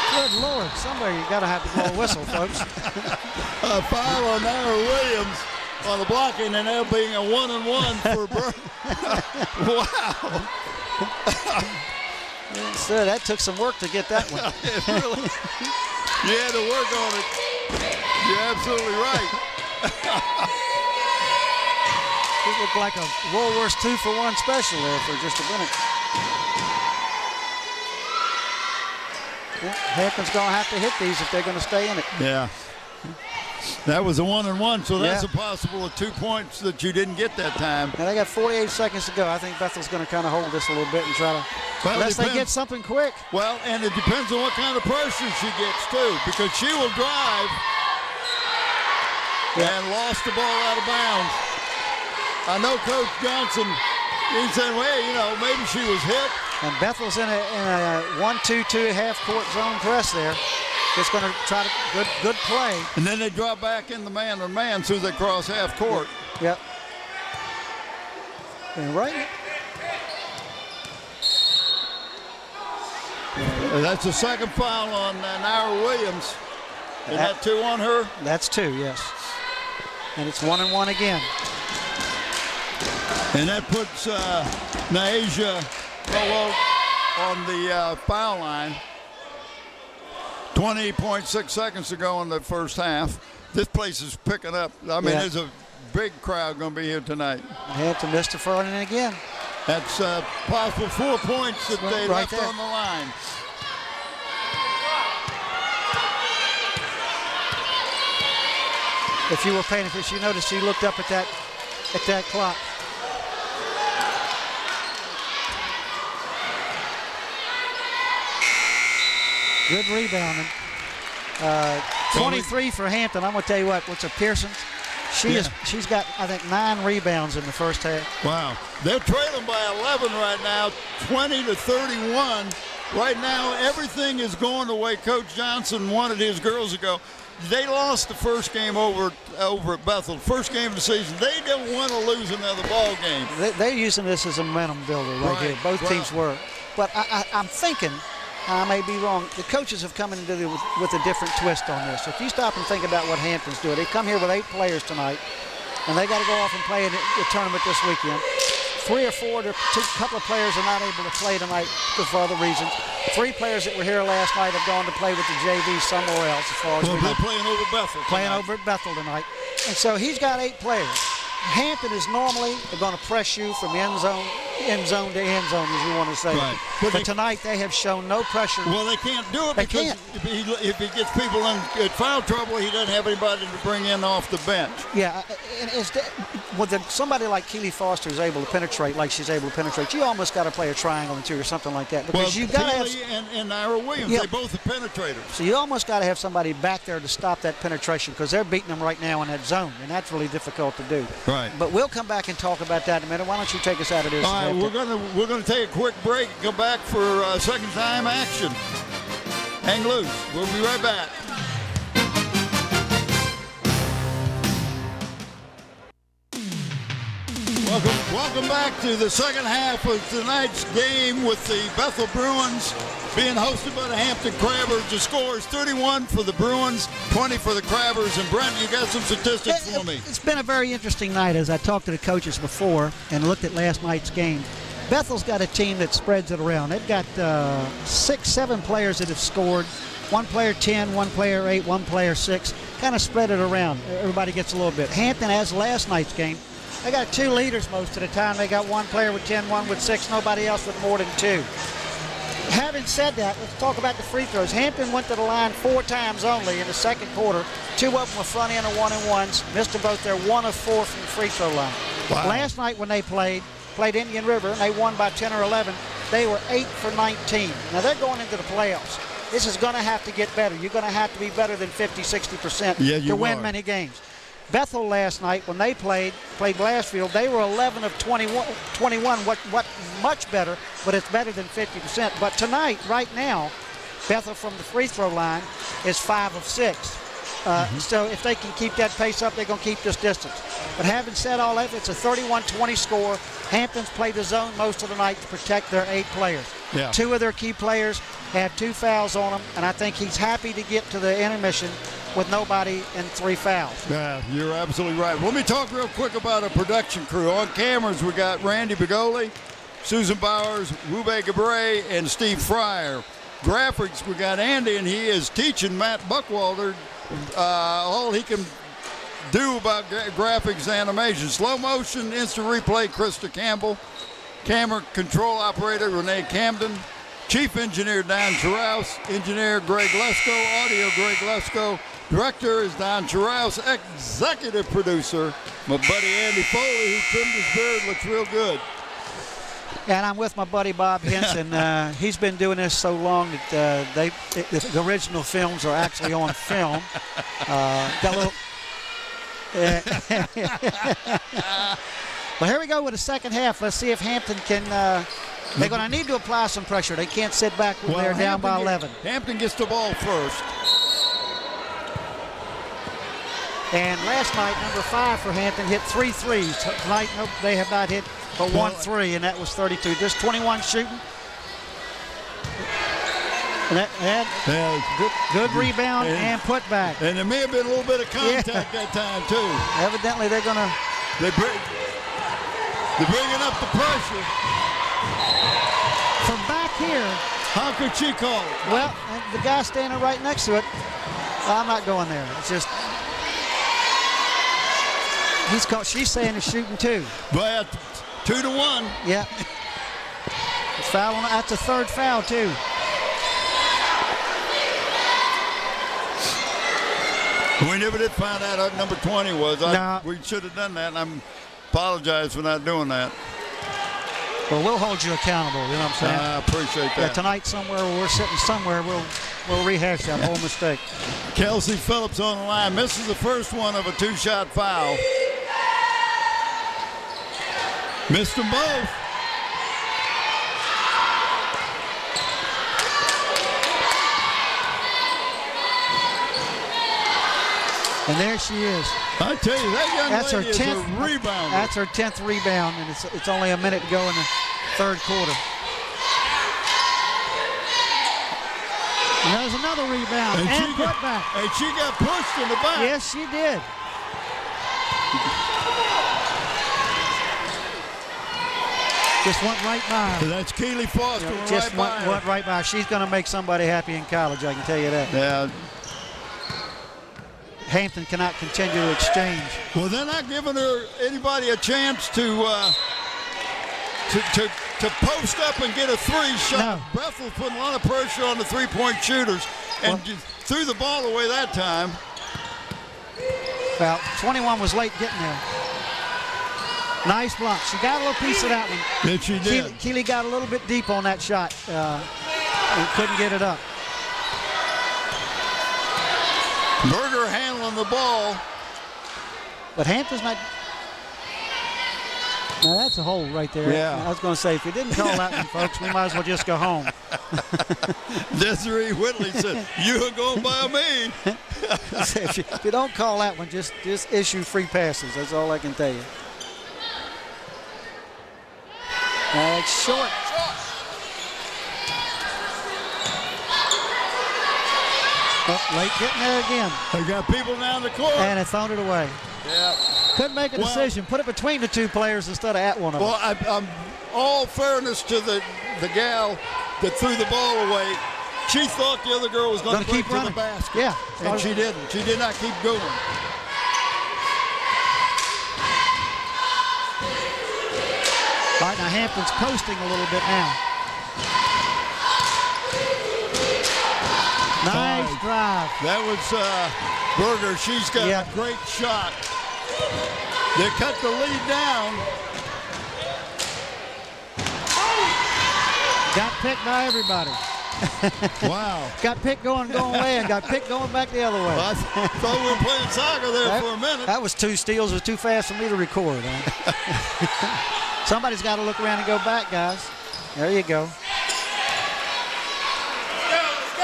Good Lord, somewhere you got to have to blow a whistle, folks. A foul on Nara Williams on the blocking, and that being a 1-and-1 for Wow. So that took some work to get that one. Really, you had to work on it. You're absolutely right. This looked like a Woolworths 2-for-1 special there for just a minute. Well, Hampton's going to have to hit these if they're going to stay in it. Yeah. That was a 1-and-1, so that's Yeah. a possible of 2 points that you didn't get that time. Now they got 48 seconds to go. I think Bethel's going to kind of hold this a little bit and try to, Well, unless they depends. get something quick. Well, and it depends on what kind of pressure she gets, too, because she will drive and lost the ball out of bounds. I know Coach Johnson, he said, well, maybe she was hit. And Bethel's in a 1-2-2 half-court zone press there. Just going to try to good play. And then they drop back in the man-to-man as soon as they cross half court. Yep. And right. That's the second foul on Naira Williams. Is that 2 on her? That's 2, yes. And it's 1-and-1 again. And that puts Naisha Polo on the foul line. 20.6 seconds to go in the first half. This place is picking up. I mean, there's a big crowd going to be here tonight. Hampton missed a front end again. That's possible 4 points that they Right left there. on the line. If you were paying attention, you noticed you looked up at that clock. Good rebounding. 23 for Hampton. I'm going to tell you what's a Pearson? She's got, I think, 9 rebounds in the first half. Wow. They're trailing by 11 right now, 20-31. Right now, everything is going the way Coach Johnson wanted his girls to go. They lost the first game over at Bethel. First game of the season. They don't want to lose another ball game. They're using this as a momentum builder right here. Both teams were. But I'm thinking, I may be wrong, the coaches have come into it with a different twist on this. If you stop and think about what Hampton's doing, they come here with 8 players tonight, and they got to go off and play in the tournament this weekend. 3 or 4, a couple of players are not able to play tonight for other reasons. 3 players that were here last night have gone to play with the JV somewhere else as far as we know. They're playing over Bethel. Playing over at Bethel tonight. And so he's got 8 players. Hampton is normally going to press you from end zone to end zone, as you want to say. Right. But tonight they have shown no pressure. Well, they can't do it They because can't. if he gets people in foul trouble, he doesn't have anybody to bring in off the bench. Yeah, and somebody like Keely Foster is able to penetrate like she's able to penetrate, you almost got to play a triangle into or something like that. Because you got to have. And Naira Williams, Yeah. they both are penetrators. So you almost got to have somebody back there to stop that penetration because they're beating them right now in that zone, and that's really difficult to do. Right. But we'll come back and talk about that in a minute. Why don't you take us out of this? All right, we're gonna take a quick break and come back for second time action. Hang loose. We'll be right back. Welcome back to the second half of tonight's game with the Bethel Bruins being hosted by the Hampton Crabbers. The score is 31 for the Bruins, 20 for the Crabbers. And Brent, you got some statistics for me. It's been a very interesting night as I talked to the coaches before and looked at last night's game. Bethel's got a team that spreads it around. They've got 6, 7 players that have scored. 1 player 10, 1 player 8, 1 player 6. Kind of spread it around. Everybody gets a little bit. Hampton has last night's game. They got 2 leaders most of the time. They got 1 player with 10, 1 with 6, nobody else with more than 2. Having said that, let's talk about the free throws. Hampton went to the line 4 times only in the second quarter. 2 of them were front end and 1-and-1s. Missed them both. They're 1 of 4 from the free throw line. Wow. Last night when they played Indian River, and they won by 10 or 11, they were 8 for 19. Now they're going into the playoffs. This is going to have to get better. You're going to have to be better than 50, 60% to win many games. Bethel last night, when they played Glassfield, they were 11 of 21, what much better, but it's better than 50%. But tonight, right now, Bethel from the free throw line is 5 of 6. So if they can keep that pace up, they're going to keep this distance. But having said all that, it's a 31-20 score. Hampton's played the zone most of the night to protect their 8 players. Yeah. 2 of their key players have 2 fouls on them, and I think he's happy to get to the intermission with nobody and 3 fouls. Yeah, you're absolutely right. Let me talk real quick about our production crew. On cameras, we got Randy Begoli, Susan Bowers, Rube Gabre, and Steve Fryer. Graphics, we got Andy, and he is teaching Matt Buckwalter all he can do about graphics and animation. Slow motion, instant replay, Krista Campbell. Camera control operator, Renee Camden. Chief Engineer Don Charouse, Engineer Greg Lesko, Audio Greg Lesko, Director is Don Charouse, Executive Producer, my buddy Andy Foley, who trimmed his beard, looks real good. And I'm with my buddy Bob Henson. He's been doing this so long that the original films are actually on film. Got a little. Well, here we go with the second half. Let's see if Hampton can. They're going to need to apply some pressure. They can't sit back when they're down by 11. Hampton gets the ball first. And last night, number 5 for Hampton hit 3 threes. Tonight, nope, they have not hit but 1 3, and that was 32. Just 21 shooting. And good rebound and putback. And there may have been a little bit of contact that time, too. Evidently, they're going to. They're bringing up the pressure. From back here. How could she call it? Well, the guy standing right next to it, I'm not going there. It's just. She's saying it's shooting 2. But 2-1. Yeah. It's foul on. That's a third foul, too. We never did find out who number 20 was. No. We should have done that, and I apologize for not doing that. Well, we'll hold you accountable, you know what I'm saying? I appreciate that. Yeah, tonight somewhere where we're sitting somewhere, we'll rehash that whole mistake. Kelsey Phillips on the line. Misses the first one of a 2-shot foul. Missed them both. And there she is. I tell you, that young That's lady her 10th, is a rebounder. That's her 10th rebound, and it's only a minute to go in the third quarter. And there's another rebound and putback. And she got pushed in the back. Yes, she did. Just went right by her. That's Keely Foster. Just went right by her. She's going to make somebody happy in college, I can tell you that. Yeah. Hampton cannot continue to exchange. Well, they're not giving anybody a chance to post up and get a 3 shot. No. Bethel's putting a lot of pressure on the 3-point shooters and just threw the ball away that time. Well, 21 was late getting there. Nice block. She got a little piece of that one. Yes, she did. Keely got a little bit deep on that shot and couldn't get it up. Berger handling the ball. But Hampton's not. Now that's a hole right there. Yeah. I was going to say, if you didn't call that one, folks, we might as well just go home. Desiree Whitley said, "You ain't going by me." If you don't call that one, just issue free passes. That's all I can tell you. It's short. Oh, late getting there again. They got people down the court. And it thrown it away. Yeah. Couldn't make a decision. Put it between the 2 players instead of at one of them. Well, I'm all fairness to the gal that threw the ball away. She thought the other girl was going to keep bring running to the basket. Yeah. And she didn't. She did not keep going. All right, now Hampton's coasting a little bit now. Nice drive. That was Berger. She's got a great shot. They cut the lead down. Got picked by everybody. Wow. Got picked going away and got picked going back the other way. Well, I thought we were playing soccer there for a minute. That was 2 steals. It was too fast for me to record. Huh? Somebody's got to look around and go back, guys. There you go. Let's go.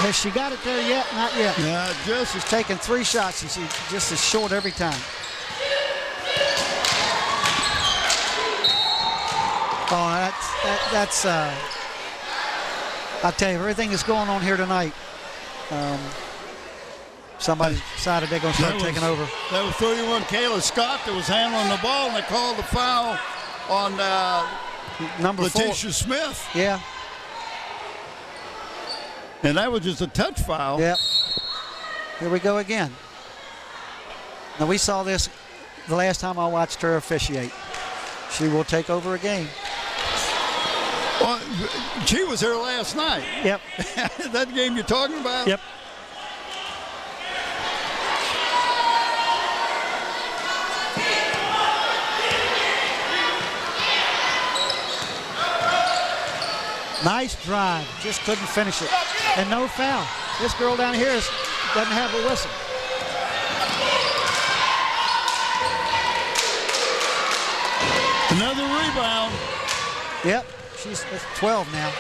Has she got it there yet? Not yet. Yeah, She's taking 3 shots and she's just as short every time. Oh, that's I'll tell you, everything that's going on here tonight, somebody decided they're going to start taking over. That was 31 Kayla Scott that was handling the ball, and they called the foul on number 4. Letitia Smith. Yeah. And that was just a touch foul. Yep. Here we go again. Now, we saw this the last time I watched her officiate. She will take over a game. Well, she was here last night. Yep. That game you're talking about? Yep. Nice drive. Just couldn't finish it. And no foul. This girl down here doesn't have a whistle. Another rebound. Yep. She's at 12 now.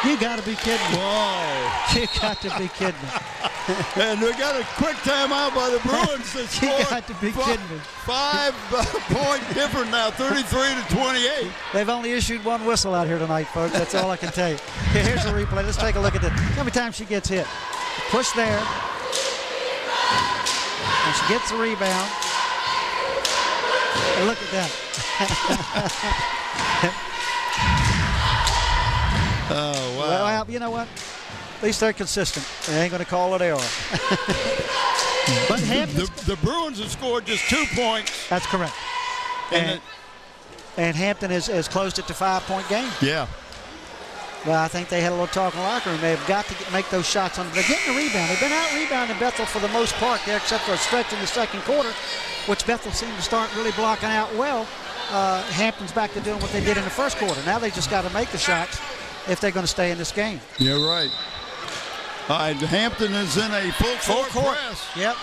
You got to be kidding me. Whoa. You got to be kidding me. And we got a quick timeout by the Bruins. That You scored got to be kidding me. 5-point difference now, 33-28. They've only issued one whistle out here tonight, folks. That's all I can tell you. Here's a replay. Let's take a look at this. How many times she gets hit? Push there. And she gets the rebound. And look at that. Oh, wow. Well, you know what? At least they're consistent. They ain't going to call it error. But Hampton, The Bruins have scored just 2 points. that's correct. And And Hampton has closed it to 5-point game. yeah. Well, I think they had a little talk in the locker room. They've got to make those shots on. They're getting the rebound. They've been out rebounding Bethel for the most part there, except for a stretch in the second quarter, which Bethel seemed to start really blocking out well. Hampton's back to doing what they did in the first quarter. Now they just got to make the shots if they're going to stay in this game. You're right. All right, Hampton is in a full court press. Yep.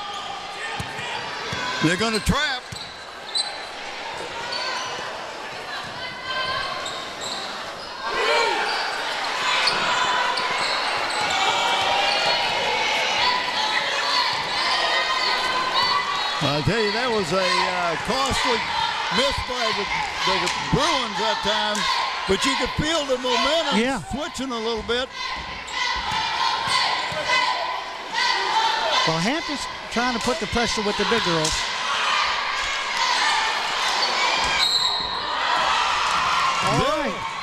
They're going to trap. I tell you, that was a costly miss by the Bruins that time, but you could feel the momentum switching a little bit. Well, Hampton's trying to put the pressure with the big girls.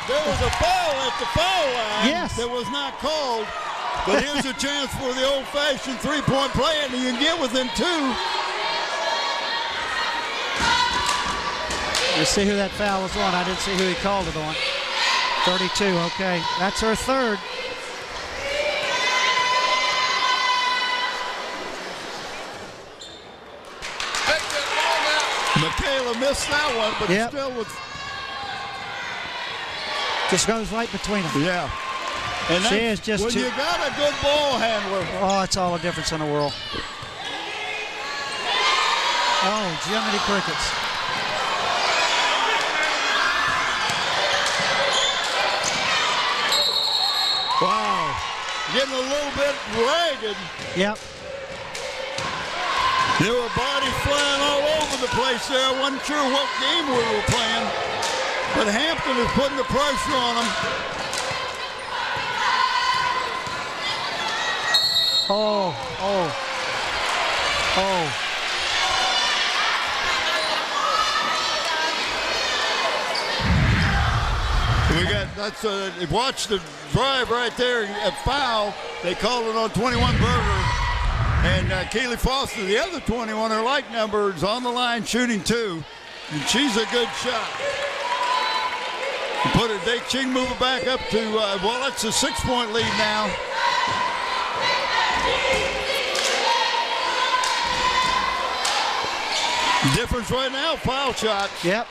There was a foul at the foul line. Yes. That was not called. But here's a chance for the old-fashioned three-point play, and you can get within 2. Let's see who that foul was on. I didn't see who he called it on. 32, okay. That's her third. Michaela missed that one, but still with... Just goes right between them. Yeah. And she is just when you got a good ball handler. Oh, it's all the difference in the world. Oh, Jiminy Crickets. Wow. Getting a little bit ragged. Yep. There were bodies flying all over the place there. I wasn't sure what game we were playing. But Hampton is putting the pressure on them. Oh. We got, watch the drive right there, a foul. They called it on 21 Berger. And Keely Foster, the other 21, her like number, is on the line shooting 2. And she's a good shot. She can move it back up to, well, that's a 6-point lead now. Difference right now, foul shot. Yep.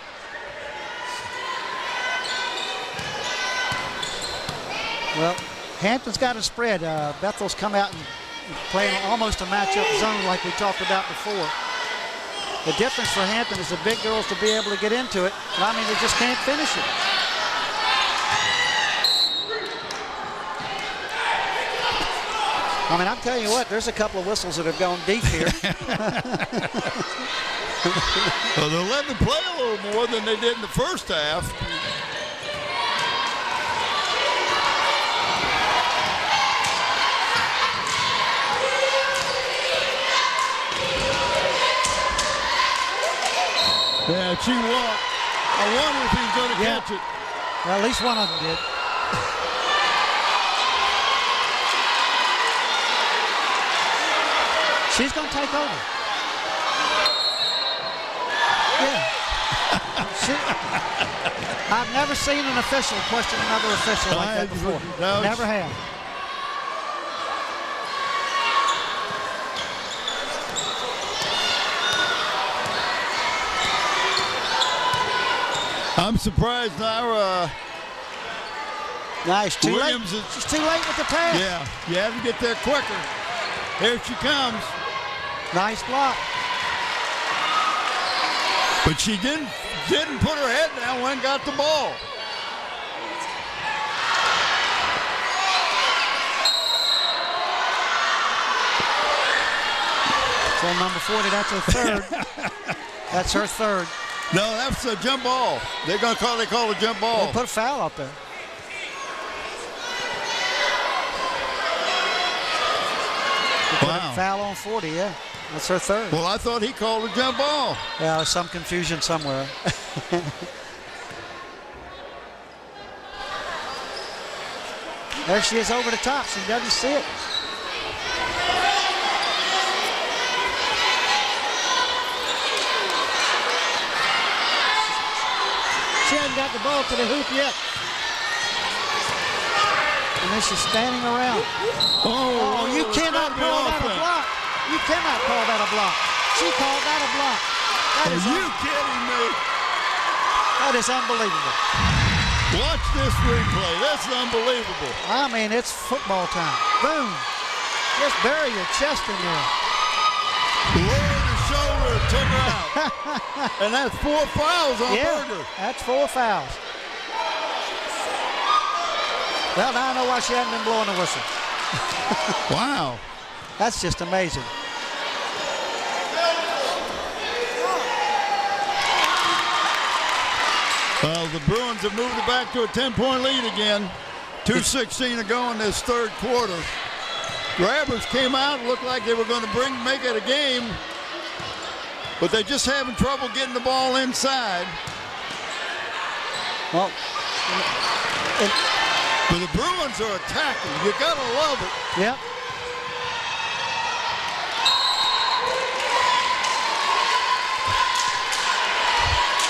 Well, Hampton's got a spread. Bethel's come out and playing almost a matchup zone like we talked about before. The difference for Hampton is the big girls to be able to get into it. I mean, they just can't finish it. I mean, I'm telling you what, there's a couple of whistles that have gone deep here. Well, they'll let them play a little more than they did in the first half. Yeah, she walked. I wonder if he's going to Yeah. catch it. Well, at least one of them did. She's going to take over. Yeah. I've never seen an official question another official like that before. No, Never have. I'm surprised now. Nice. Too Williams late. is- She's too late with the pass. Yeah, you had to get there quicker. Here she comes. Nice block. But she didn't put her head down when got the ball. So number 40, that's her third. That's her third. No, that's a jump ball. They call a jump They ball. put a foul up there. They put Wow. a foul on 40, yeah. That's her third. Well, I thought he called a jump ball. Yeah, there's some confusion somewhere. There she is over the top. She doesn't see it. She hasn't got the ball to the hoop yet. And then she's standing around. Oh, you cannot call that a block. You cannot call that a block. She called that a block. That Are is you kidding me? That is unbelievable. Watch this replay. That's unbelievable. I mean, it's football time. Boom. Just bury your chest in there. Lowered his shoulder and took her out. And that's 4 fouls on Berger. That's 4 fouls. Well, now I know why she hadn't been blowing the whistle. Wow. That's just amazing. Well, the Bruins have moved it back to a 10-point lead again. 2:16 to go in this third quarter. Grabbers came out, looked like they were going to make it a game, but they're just having trouble getting the ball inside. Well, But the Bruins are attacking. You got to love it. yep.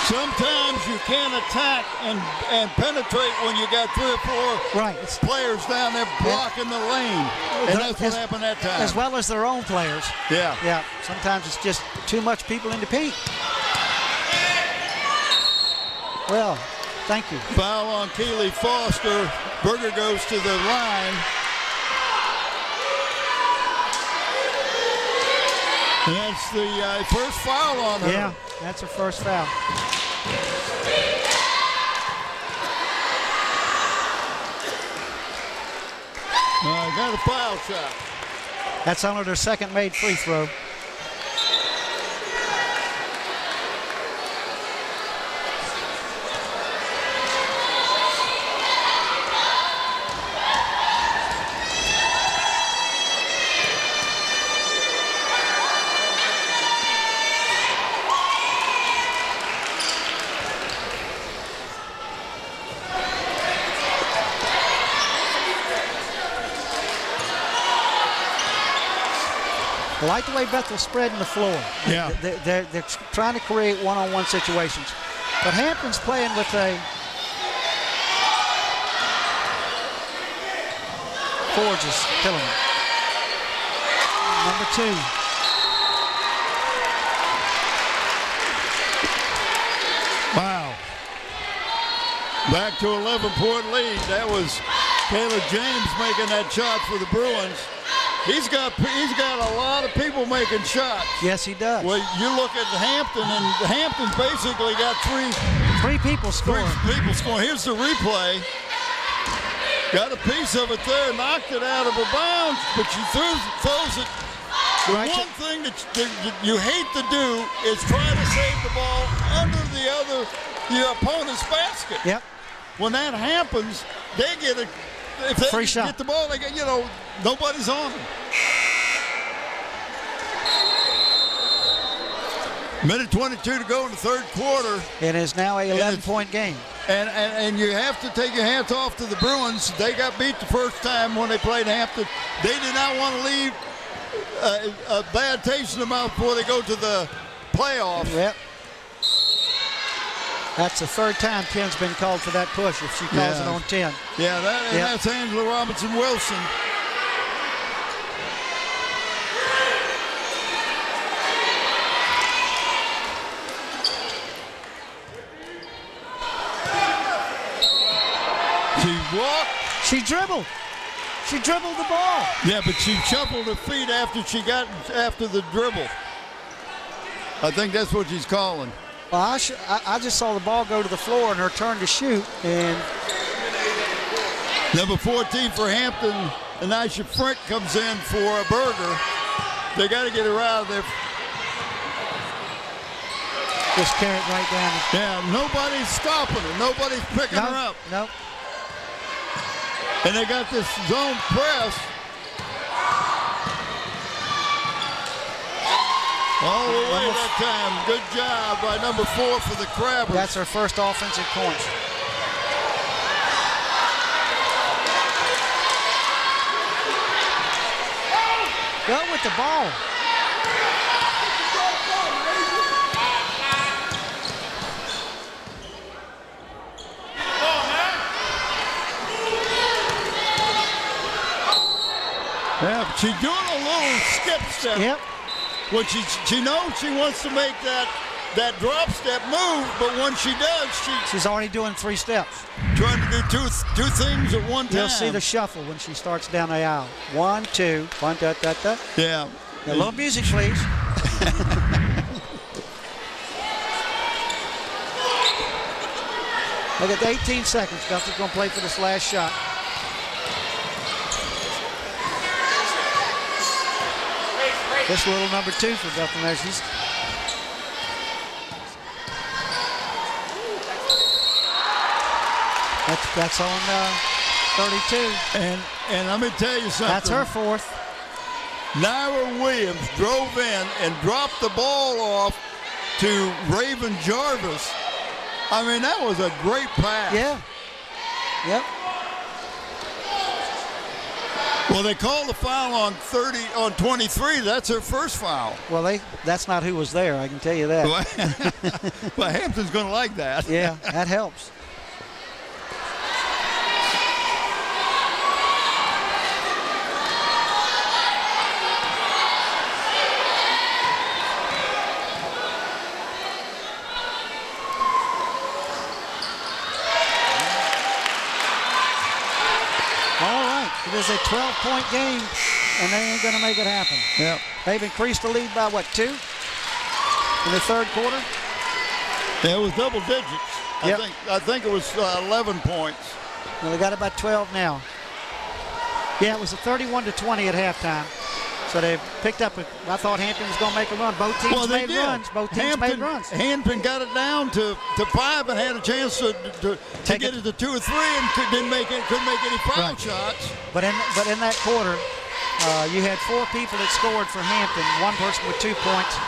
Sometimes you can't attack and penetrate when you got 3 or 4 Right. players down there blocking the lane. And that's what happened that time. As well as their own players. Yeah. Yeah. Sometimes it's just too much people in the paint. Well, thank you. Foul on Keely Foster. Berger goes to the line. And that's the first foul on her. Yeah, that's her first foul. Got a foul shot. That's only their second made free throw. I like the way Bethel's spreading the floor. Yeah. They're trying to create one-on-one situations. But Hampton's playing with a Ford is killing him. Number 2. Wow. Back to 11-point lead. That was Kayla James making that shot for the Bruins. He's got a lot of people making shots. Yes, he does. Well, you look at Hampton, and Hampton's basically got Three people scoring. three people scoring. Here's the replay. Got a piece of it there, knocked it out of her bounds, but she throws it. The Right. one thing that you hate to do is try to save the ball under the opponent's basket. Yep. When that happens, they get a if they Free shot. get the ball, they get nobody's on them. Minute 22 to go in the third quarter. It is now a 11-point game. And you have to take your hats off to the Bruins. They got beat the first time when they played Hampton. They did not want to leave a bad taste in their mouth before they go to the playoffs. Yep. That's the third time 10's been called for that push if she calls it on 10. Yeah, that's Angela Robinson-Wilson. She walked. She dribbled. She dribbled the ball. Yeah, but she shuffled her feet after the dribble. I think that's what she's calling. Well, I just saw the ball go to the floor and her turn to shoot. And number 14 for Hampton, Anisha Frink comes in for a burger. They got to get her out of there. just carry it right down. Yeah, nobody's stopping her. Nobody's picking her up. Nope. And they got this zone press. All the way that time. Good job by number 4 for the Crabbers. That's her first offensive point. Go with the ball. Yeah, she's doing a little skip step. Yep. Well, she knows she wants to make that drop step move, but when she does, she's already doing 3 steps. Trying to do two things at one time. You'll see the shuffle when she starts down the aisle. 1, 2, 1, da, da, da. Yeah. A little music, please. Look at the 18 seconds. Beth's going to play for this last shot. This little number 2 for Bethel Measures. That's on 32. And let me tell you something. That's her 4th. Naira Williams drove in and dropped the ball off to Raven Jarvis. I mean, that was a great pass. Yeah. Yep. Well, they called the foul on 23. That's her first foul. Well, that's not who was there, I can tell you that. Well, Hampton's going to like that. Yeah, that helps. It is a 12-point game, and they ain't going to make it happen. Yep. They've increased the lead by, 2 in the third quarter? Yeah, it was double digits. Yep. I think it was 11 points. Well, they got about 12 now. Yeah, it was a 31-20 at halftime. So they picked up. I thought Hampton was going to make a run. Both teams made runs. Both teams made runs. Hampton got it down to 5 and had a chance to get it to 2 or 3 and couldn't make any foul shots. But in that quarter, you had 4 people that scored for Hampton. One person with 2 points,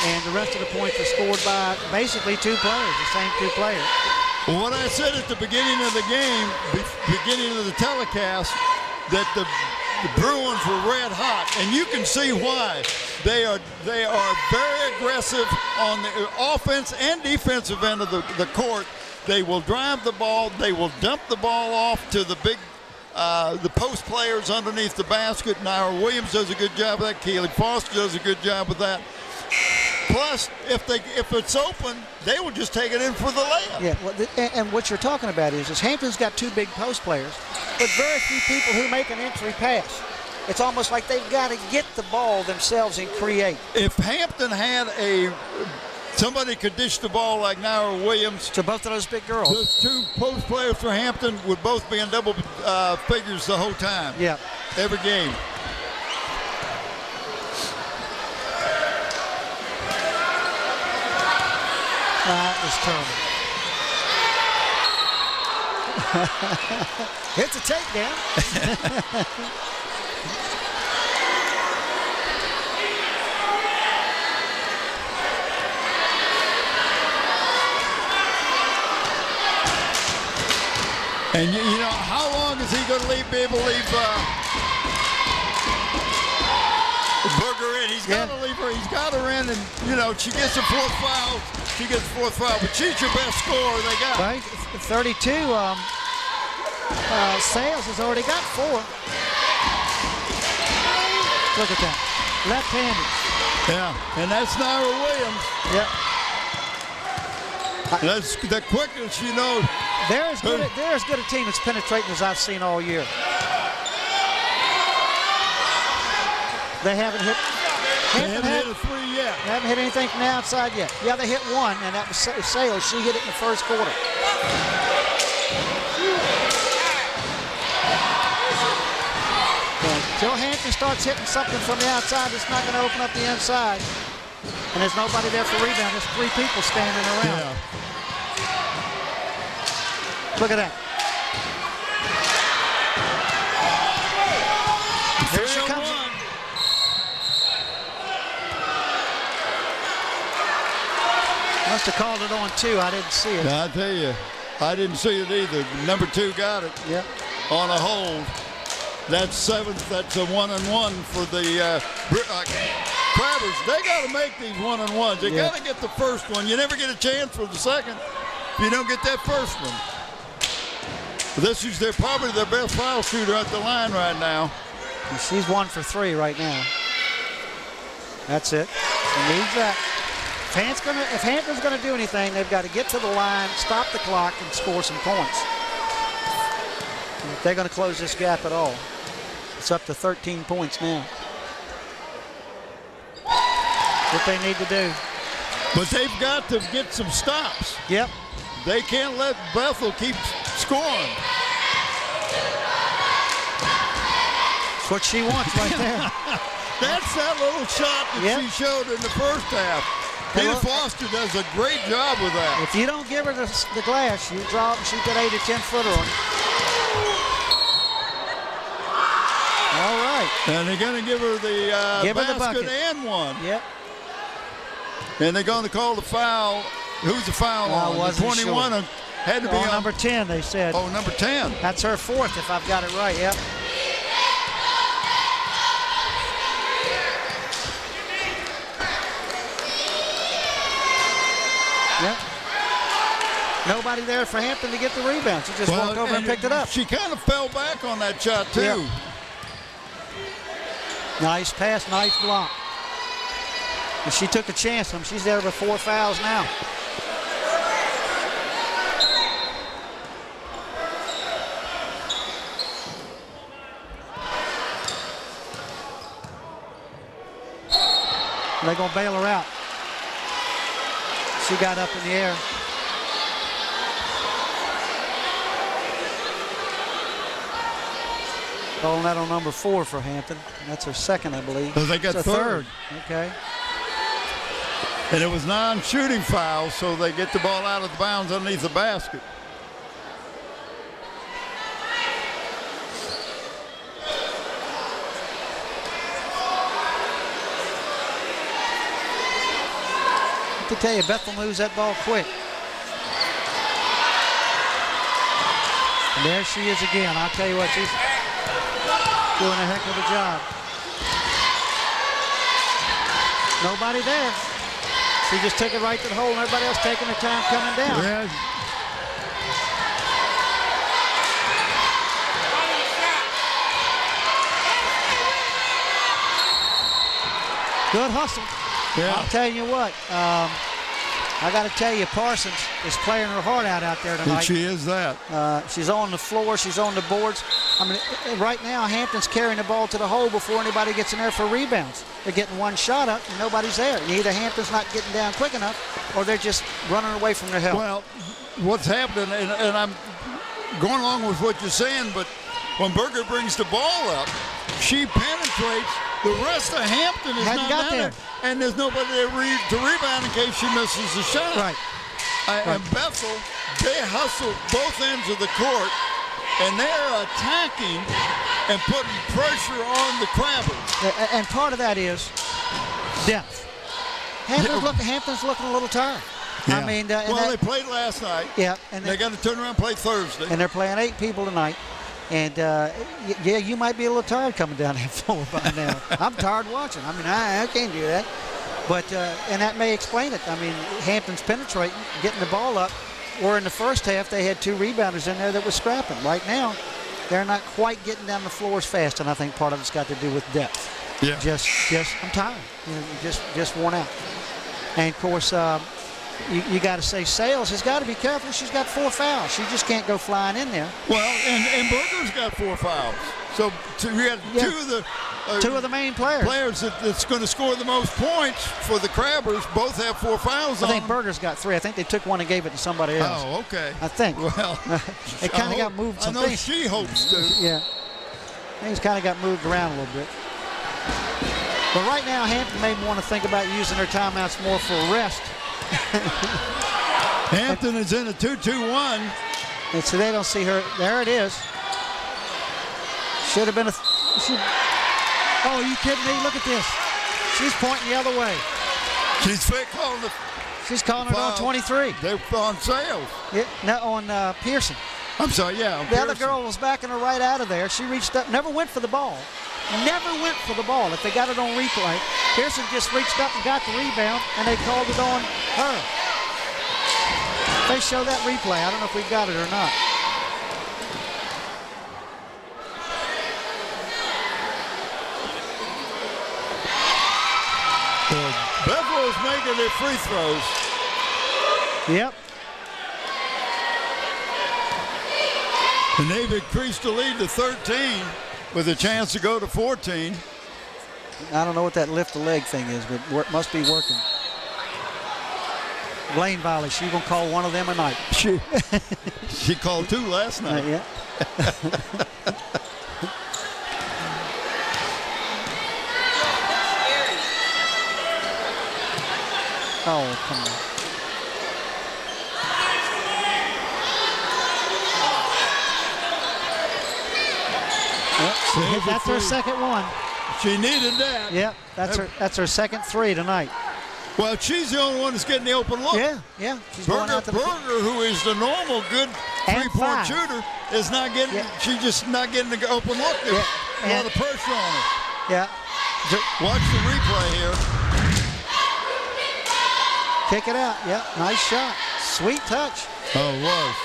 and the rest of the points were scored by basically 2 players, the same 2 players. Well, what I said at the beginning of the game, beginning of the telecast, that the Bruins were red hot, and you can see why. They are very aggressive on the offense and defensive end of the court. They will drive the ball. They will dump the ball off to the post players underneath the basket. Naira Williams does a good job of that. Keely Foster does a good job of that. Plus, if it's open, they will just take it in for the layup. Yeah, well, and what you're talking about is Hampton's got 2 big post players, but very few people who make an entry pass. It's almost like they've got to get the ball themselves and create. If Hampton had somebody could dish the ball like Naira Williams to both of those big girls, those 2 post players for Hampton would both be in double figures the whole time. Yeah, every game. That was terrible. It's a takedown. And you know, how long is he going to be able to leave Berger in? He's got to leave her. He's got her in, and you know, she gets a fourth foul. She gets a fourth foul, but she's your best scorer they got. Right, 32. Sales has already got 4. Look at that, left-handed. Yeah, and that's Naira Williams. Yep. That's the quickness, you know. They're as good a team that's penetrating as I've seen all year. They haven't hit. They haven't hit a 3 yet. They haven't hit anything from the outside yet. Yeah, they hit 1, and that was Sales. She hit it in the first quarter. Until Hampton starts hitting something from the outside, it's not going to open up the inside. And there's nobody there for rebound. There's 3 people standing around. Yeah. Look at that. There she comes. Must have called it on 2. I didn't see it. Now, I tell you, I didn't see it either. Number 2 got it. Yep. On a hold. That's 7th. That's a 1-and-1 for the Crabbers. They got to make these 1-and-1s. They got to get the first one. You never get a chance for the second if you don't get that first one. This is probably their best foul shooter at the line right now. And she's 1 for 3 right now. That's it. She needs that. If Hampton's going to do anything, they've got to get to the line, stop the clock, and score some points. And if they're going to close this gap at all, it's up to 13 points now. What they need to do. But they've got to get some stops. Yep. They can't let Bethel keep scoring. That's what she wants right there. That's that little shot that she showed in the first half. Peter Foster does a great job with that. If you don't give her the glass, you drop and shoot that 8 or 10 footer on. All right. And they're going to give her the basket and one. Yep. And they're going to call the foul. Who's the foul on? The 21 sure. Had to be on number 10, they said. Oh, number 10. That's her 4th, if I've got it right. Yep. Yep. Nobody there for Hampton to get the rebound. She just walked over and picked it up. She kind of fell back on that shot, too. Yep. Nice pass, nice block. And she took a chance on him. She's there with 4 fouls now. They're going to bail her out. She got up in the air. Calling that on number 4 for Hampton. That's her 2nd, I believe. So they got third. Okay. And it was non-shooting foul, so they get the ball out of the bounds underneath the basket. To tell you, Bethel moves that ball quick. And there she is again. I'll tell you what, she's doing a heck of a job. Nobody there. She just took it right to the hole, and everybody else taking their time coming down. Yeah. Good hustle. Yeah. I'll tell you what, I got to tell you, Parsons is playing her heart out there tonight. And she is that. She's on the floor. She's on the boards. I mean, right now, Hampton's carrying the ball to the hole before anybody gets in there for rebounds. They're getting one shot up, and nobody's there. Either Hampton's not getting down quick enough, or they're just running away from their help. Well, what's happening, and I'm going along with what you're saying, but when Berger brings the ball up, she penetrates. The rest of Hampton is not down there. And there's nobody there to rebound in case she misses the shot. Right. And Bethel, they hustle both ends of the court, and they're attacking and putting pressure on the Crabbers. And part of that is depth. Hampton's looking a little tired. Yeah. I mean, well, they played last night. Yeah, and they got to turn around and play Thursday. And they're playing 8 people tonight. And, yeah, you might be a little tired coming down that floor by now. I'm tired watching. I mean, I can't do that. But, and that may explain it. I mean, Hampton's penetrating, getting the ball up. Where in the first half, they had 2 rebounders in there that was scrapping. Right now, they're not quite getting down the floor as fast, and I think part of it's got to do with depth. Yeah. Just I'm tired. You know, just worn out. And, of course, you got to say Sales has got to be careful. She's got 4 fouls. She just can't go flying in there. Well, and Berger's got 4 fouls. So we got two of the main players that's going to score the most points for the Crabbers. Both have 4 fouls on I think them. Berger's got 3. I think they took one and gave it to somebody else. Oh, okay. I think. Well, it kind of got moved. I know she hopes to. Yeah. Things kind of got moved around a little bit. But right now, Hampton may want to think about using their timeouts more for rest. Hampton is in a 2-2-1. And so they don't see her. There it is. Should have been oh, you kidding me? Look at this. She's pointing the other way. She's calling the. She's calling it on 23. They're on Sales. Yeah, no, on Pearson. I'm sorry, yeah. The other girl was backing her right out of there. She reached up, never went for the ball. Never went for the ball. If they got it on replay, Pearson just reached up and got the rebound, and they called it on her. If they show that replay, I don't know if we've got it or not. Bethel is making their free throws. Yep. And they've increased the lead to 13 with a chance to go to 14. I don't know what that lift the leg thing is, but it must be working. Lane volley. She gonna call one of them a night. She called 2 last night. Yeah. Oh, come on. Yep, that's her second one. She needed that. Yep, that's her second 3 tonight. Well, she's the only one that's getting the open look. Yeah. She's going out to Berger, who is the normal good three-point shooter, is not getting. Yeah. She's just not getting the open look. There's a lot of pressure on her. Yeah. Watch the replay here. Kick it out. Yep, nice shot. Sweet touch. Oh, it was.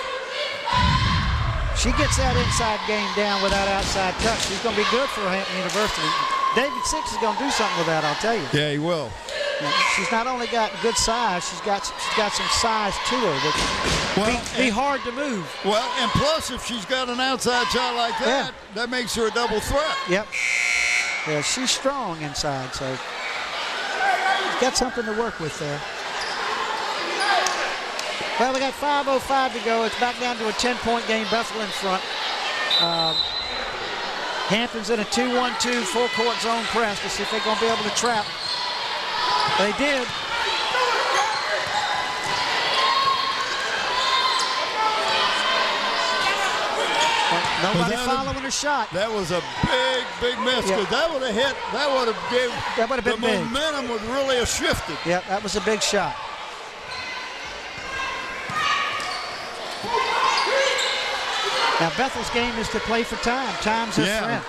She gets that inside game down without outside touch. She's going to be good for Hampton University. David Six is going to do something with that, I'll tell you. Yeah, he will. She's not only got good size, she's got some size to her that be hard to move. Well, and plus, if she's got an outside shot like that, that makes her a double threat. Yep. Yeah, she's strong inside, so she's got something to work with there. Well, we got 5:05 to go. It's back down to a 10-point game. Bethel in front. Hampton's in a 2-1-2 full-court zone press to see if they're going to be able to trap. They did. Nobody following her shot. That was a big miss because that would have hit. That would have given. That would have been the momentum would really have shifted. Yep, that was a big shot. Now Bethel's game is to play for time. Time's their friend.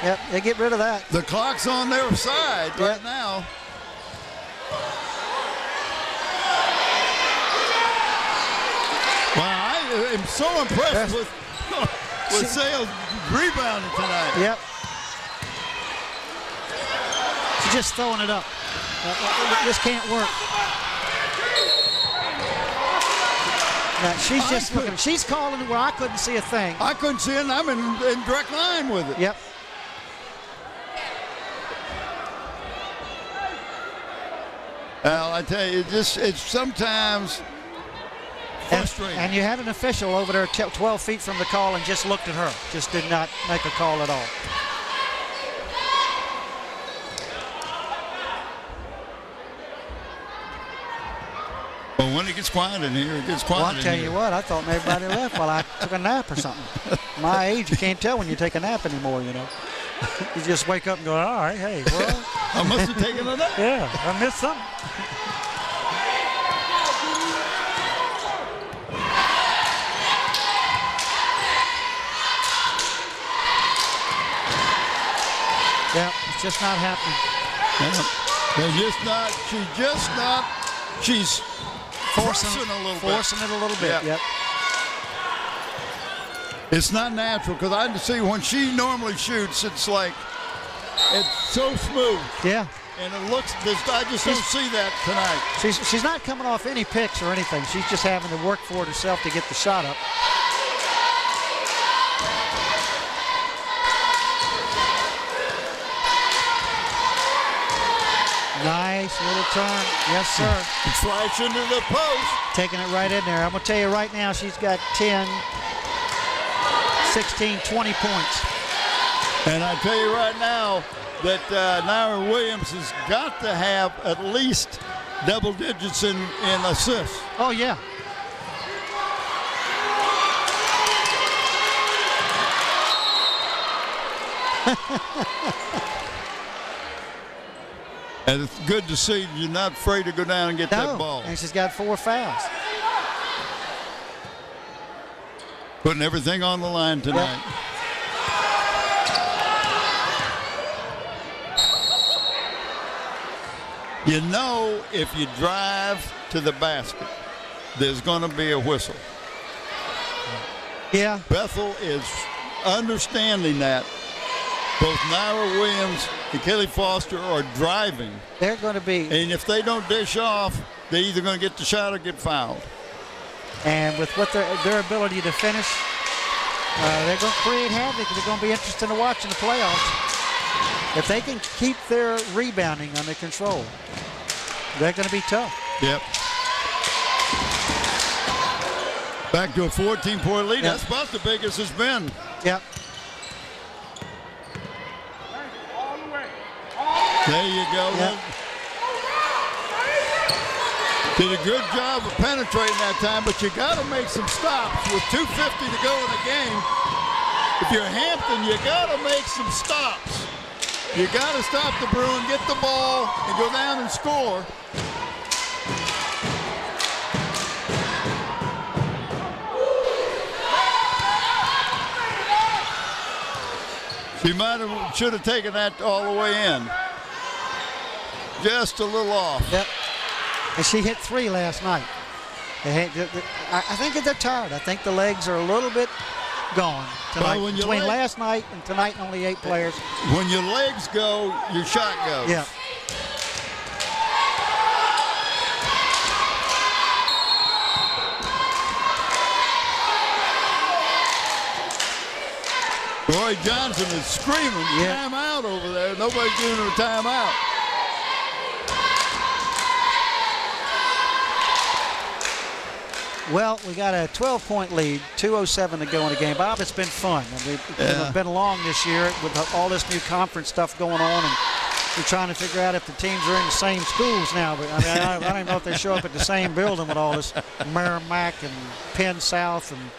Yep, they get rid of that. The clock's on their side right now. Wow, I am so impressed with Sales rebounding tonight. Yep. She's just throwing it up. This can't work. Now, she's just looking. She's calling where I couldn't see a thing. I couldn't see it, and I'm in direct line with it. Yep. Well, I tell you, it's sometimes frustrating. And you had an official over there 12 feet from the call and just looked at her. Just did not make a call at all. Well, when it gets quiet in here, it gets quiet. Well, I'll tell you what, I thought everybody left while I took a nap or something. My age, you can't tell when you take a nap anymore, you know. You just wake up and go, all right, hey, well. I must have taken a nap. Yeah, I missed something. It's just not happening. She's forcing a little bit. Forcing it a little bit, yep. It's not natural because I see when she normally shoots, it's so smooth. Yeah. And it looks, I just don't see that tonight. She's not coming off any picks or anything. She's just having to work for it herself to get the shot up. Nice little turn. Yes, sir. Flash into the post. Taking it right in there. I'm going to tell you right now, she's got 10, 16, 20 points. And I tell you right now that Naira Williams has got to have at least double digits in assists. Oh, yeah. And it's good to see you're not afraid to go down and get that ball. And she's got 4 fouls. Putting everything on the line tonight. Yep. You know, if you drive to the basket, there's going to be a whistle. Yeah. Bethel is understanding that. Both Naira Williams and Kelly Foster are driving. They're going to be. And if they don't dish off, they're either going to get the shot or get fouled. And with what their ability to finish, they're going to create havoc. They're going to be interesting to watch in the playoffs. If they can keep their rebounding under control, they're going to be tough. Yep. Back to a 14-point lead. Yep. That's about the biggest it's been. Yep. There you go. Yep. Did a good job of penetrating that time, but you got to make some stops with 2:50 to go in the game. If you're Hampton, you got to make some stops. You got to stop the Bruins, get the ball, and go down and score. She should have taken that all the way in. Just a little off. Yep. And she hit 3 last night. I think they're tired. I think the legs are a little bit gone tonight. Well, between last night and tonight, only 8 players. When your legs go, your shot goes. Yeah. Roy Johnson is screaming timeout over there. Nobody's giving him a timeout. Well, we got a 12-point lead, 2:07 to go in the game. Bob, it's been fun. I mean, it's been long this year with all this new conference stuff going on, and we're trying to figure out if the teams are in the same schools now. But I mean, I don't even know if they show up at the same building with all this Merrimack and Penn South and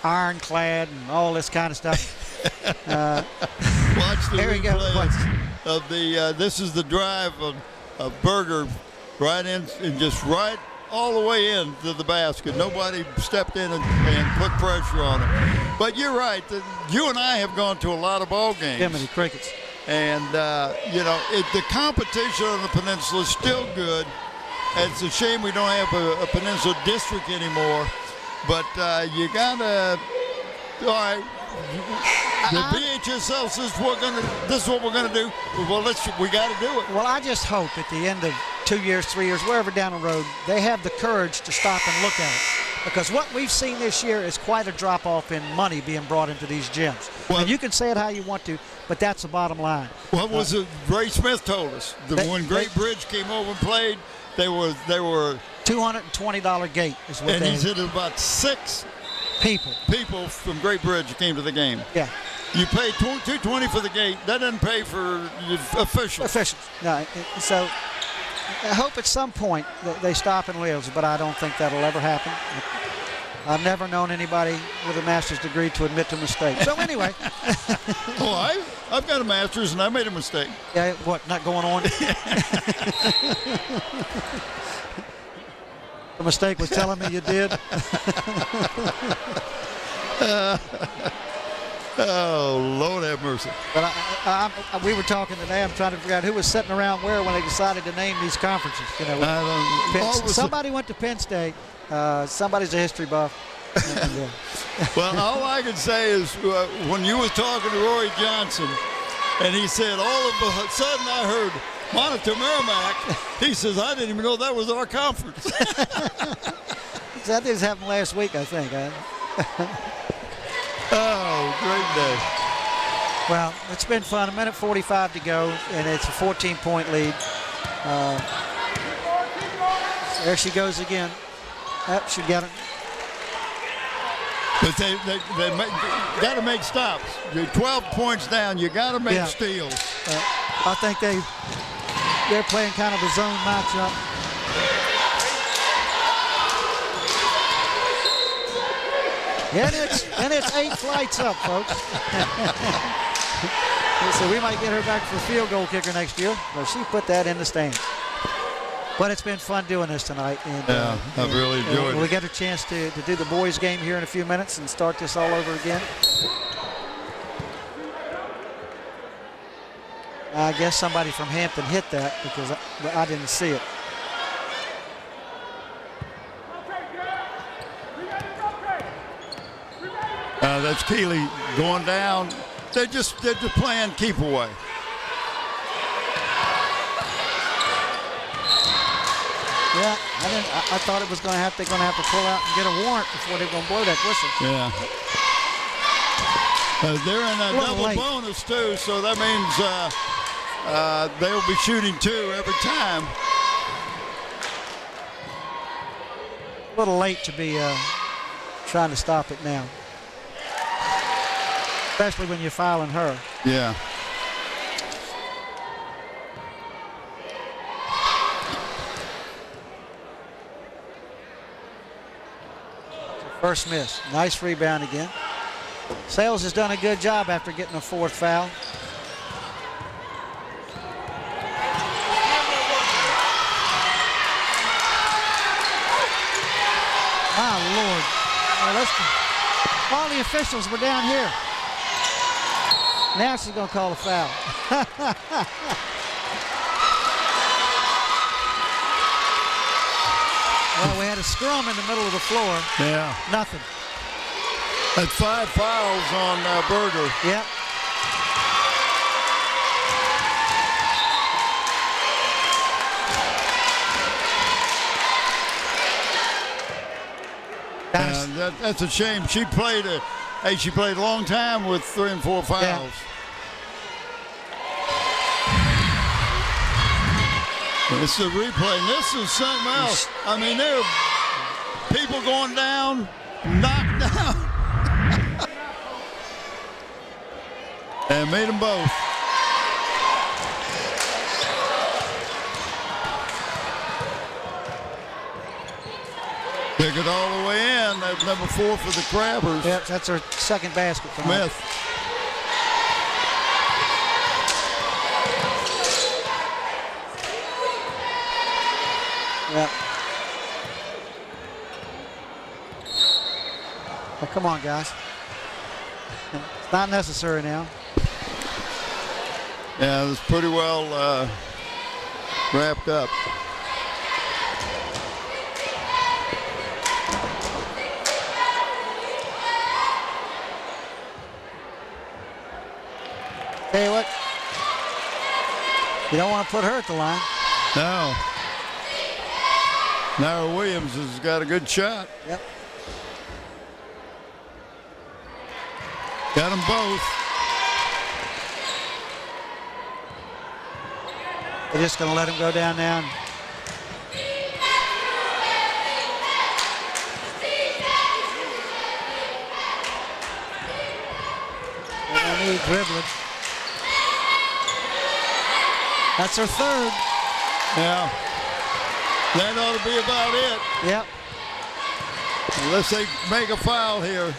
Ironclad and all this kind of stuff. Watch the there we go. Of the. This is the drive of Berger, right in and just right all the way into the basket. Nobody stepped in and put pressure on him. But you're right. You and I have gone to a lot of ball games. Jiminy Crickets. And, the competition on the peninsula is still good. It's a shame we don't have a peninsula district anymore. But you got to, all right, the BHSL says this is what we're going to do. Well, we got to do it. Well, I just hope at the end of 2 years, 3 years, wherever down the road, they have the courage to stop and look at it. Because what we've seen this year is quite a drop-off in money being brought into these gyms. Well, and you can say it how you want to, but that's the bottom line. What was it Ray Smith told us? When Great Bridge came over and played, they were $220 gate is what and he said about 6 people from Great Bridge came to the game. Yeah. You pay $220 for the gate. That doesn't pay for officials. No, so I hope at some point that they stop and live, but I don't think that'll ever happen. I've never known anybody with a master's degree to admit to mistakes. So anyway. I've got a master's and I made a mistake. Yeah, what, not going on? The mistake was telling me you did. Oh, Lord have mercy. But we were talking today. I'm trying to figure out who was sitting around where when they decided to name these conferences. You know, somebody went to Penn State. Somebody's a history buff. Well, all I can say is when you was talking to Roy Johnson, and he said, all of a sudden I heard Monitor Merrimack. He says, I didn't even know that was our conference. That did happen last week, I think. Oh, great day. Well, it's been fun. 1:45 to go, and it's a 14-point lead. There she goes again. Yep, she got it. But they got to make stops. You're 12 points down. You got to make steals. I think they're playing kind of a zone matchup. And it's 8 flights up, folks. So we might get her back for field goal kicker next year. But she put that in the stands. But it's been fun doing this tonight. And, I've really enjoyed it. We get a chance to do the boys' game here in a few minutes and start this all over again. I guess somebody from Hampton hit that because I didn't see it. That's Keeley going down. They're just playing keep away. Yeah, I thought it was they're going to have to pull out and get a warrant before they're going to blow that whistle. Yeah. They're in a double bonus too, so that means they'll be shooting 2 every time. A little late to be trying to stop it now. Especially when you're fouling her. Yeah. First miss. Nice rebound again. Sales has done a good job after getting a 4th foul. My Lord. All the officials were down here. Now she's going to call a foul. Well, we had a scrum in the middle of the floor. Yeah. Nothing. That's 5 fouls on Berger. Yep. That's a shame. She played a long time with 3 and 4 fouls. Yeah. This is a replay, and this is something else. I mean, there are people going down, knocked down. And made them both. Took it all the way in. That's number 4 for the Crabbers. Yep, that's her second basket tonight. Smith. Yep. Well, come on, guys. It's not necessary now. Yeah, it was pretty well wrapped up. Tell you what, you don't want to put her at the line. No. Now Williams has got a good shot. Yep. Got them both. They're just going to let him go down now. Dribbling. That's her 3rd. Yeah. That ought to be about it. Yep. Unless they make a foul here.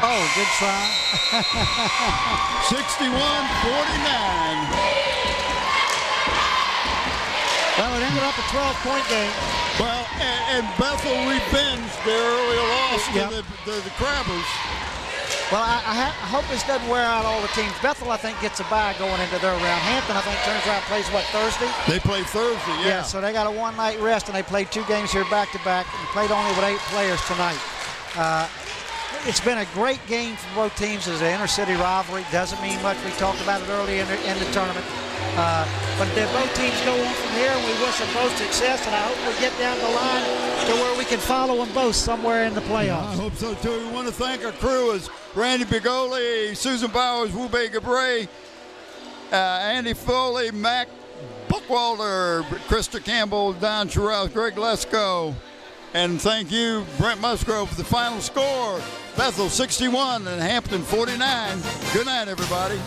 Oh, good try. 61-49. Well, it ended up a 12-point game. Well, and Bethel revenged their earlier loss Yep. to the Crabbers. Well, I hope this doesn't wear out all the teams. Bethel, I think, gets a bye going into their round. Hampton, I think, turns around and plays, what, Thursday? They play Thursday, yeah. So they got a one-night rest, and they played 2 games here back-to-back and played only with 8 players tonight. It's been a great game for both teams as an inter-city rivalry. Doesn't mean much. We talked about it early in the tournament. But both teams go on from here, and we wish them both success, and I hope we get down the line to where we can follow them both somewhere in the playoffs. I hope so, too. We want to thank our crew as Randy Bigoli, Susan Bowers, Wube Gabray, Andy Foley, Mac Buckwalter, Krista Campbell, Don Chirell, Greg Lesko. And thank you, Brent Musgrove, for the final score. Bethel 61 and Hampton 49. Good night, everybody.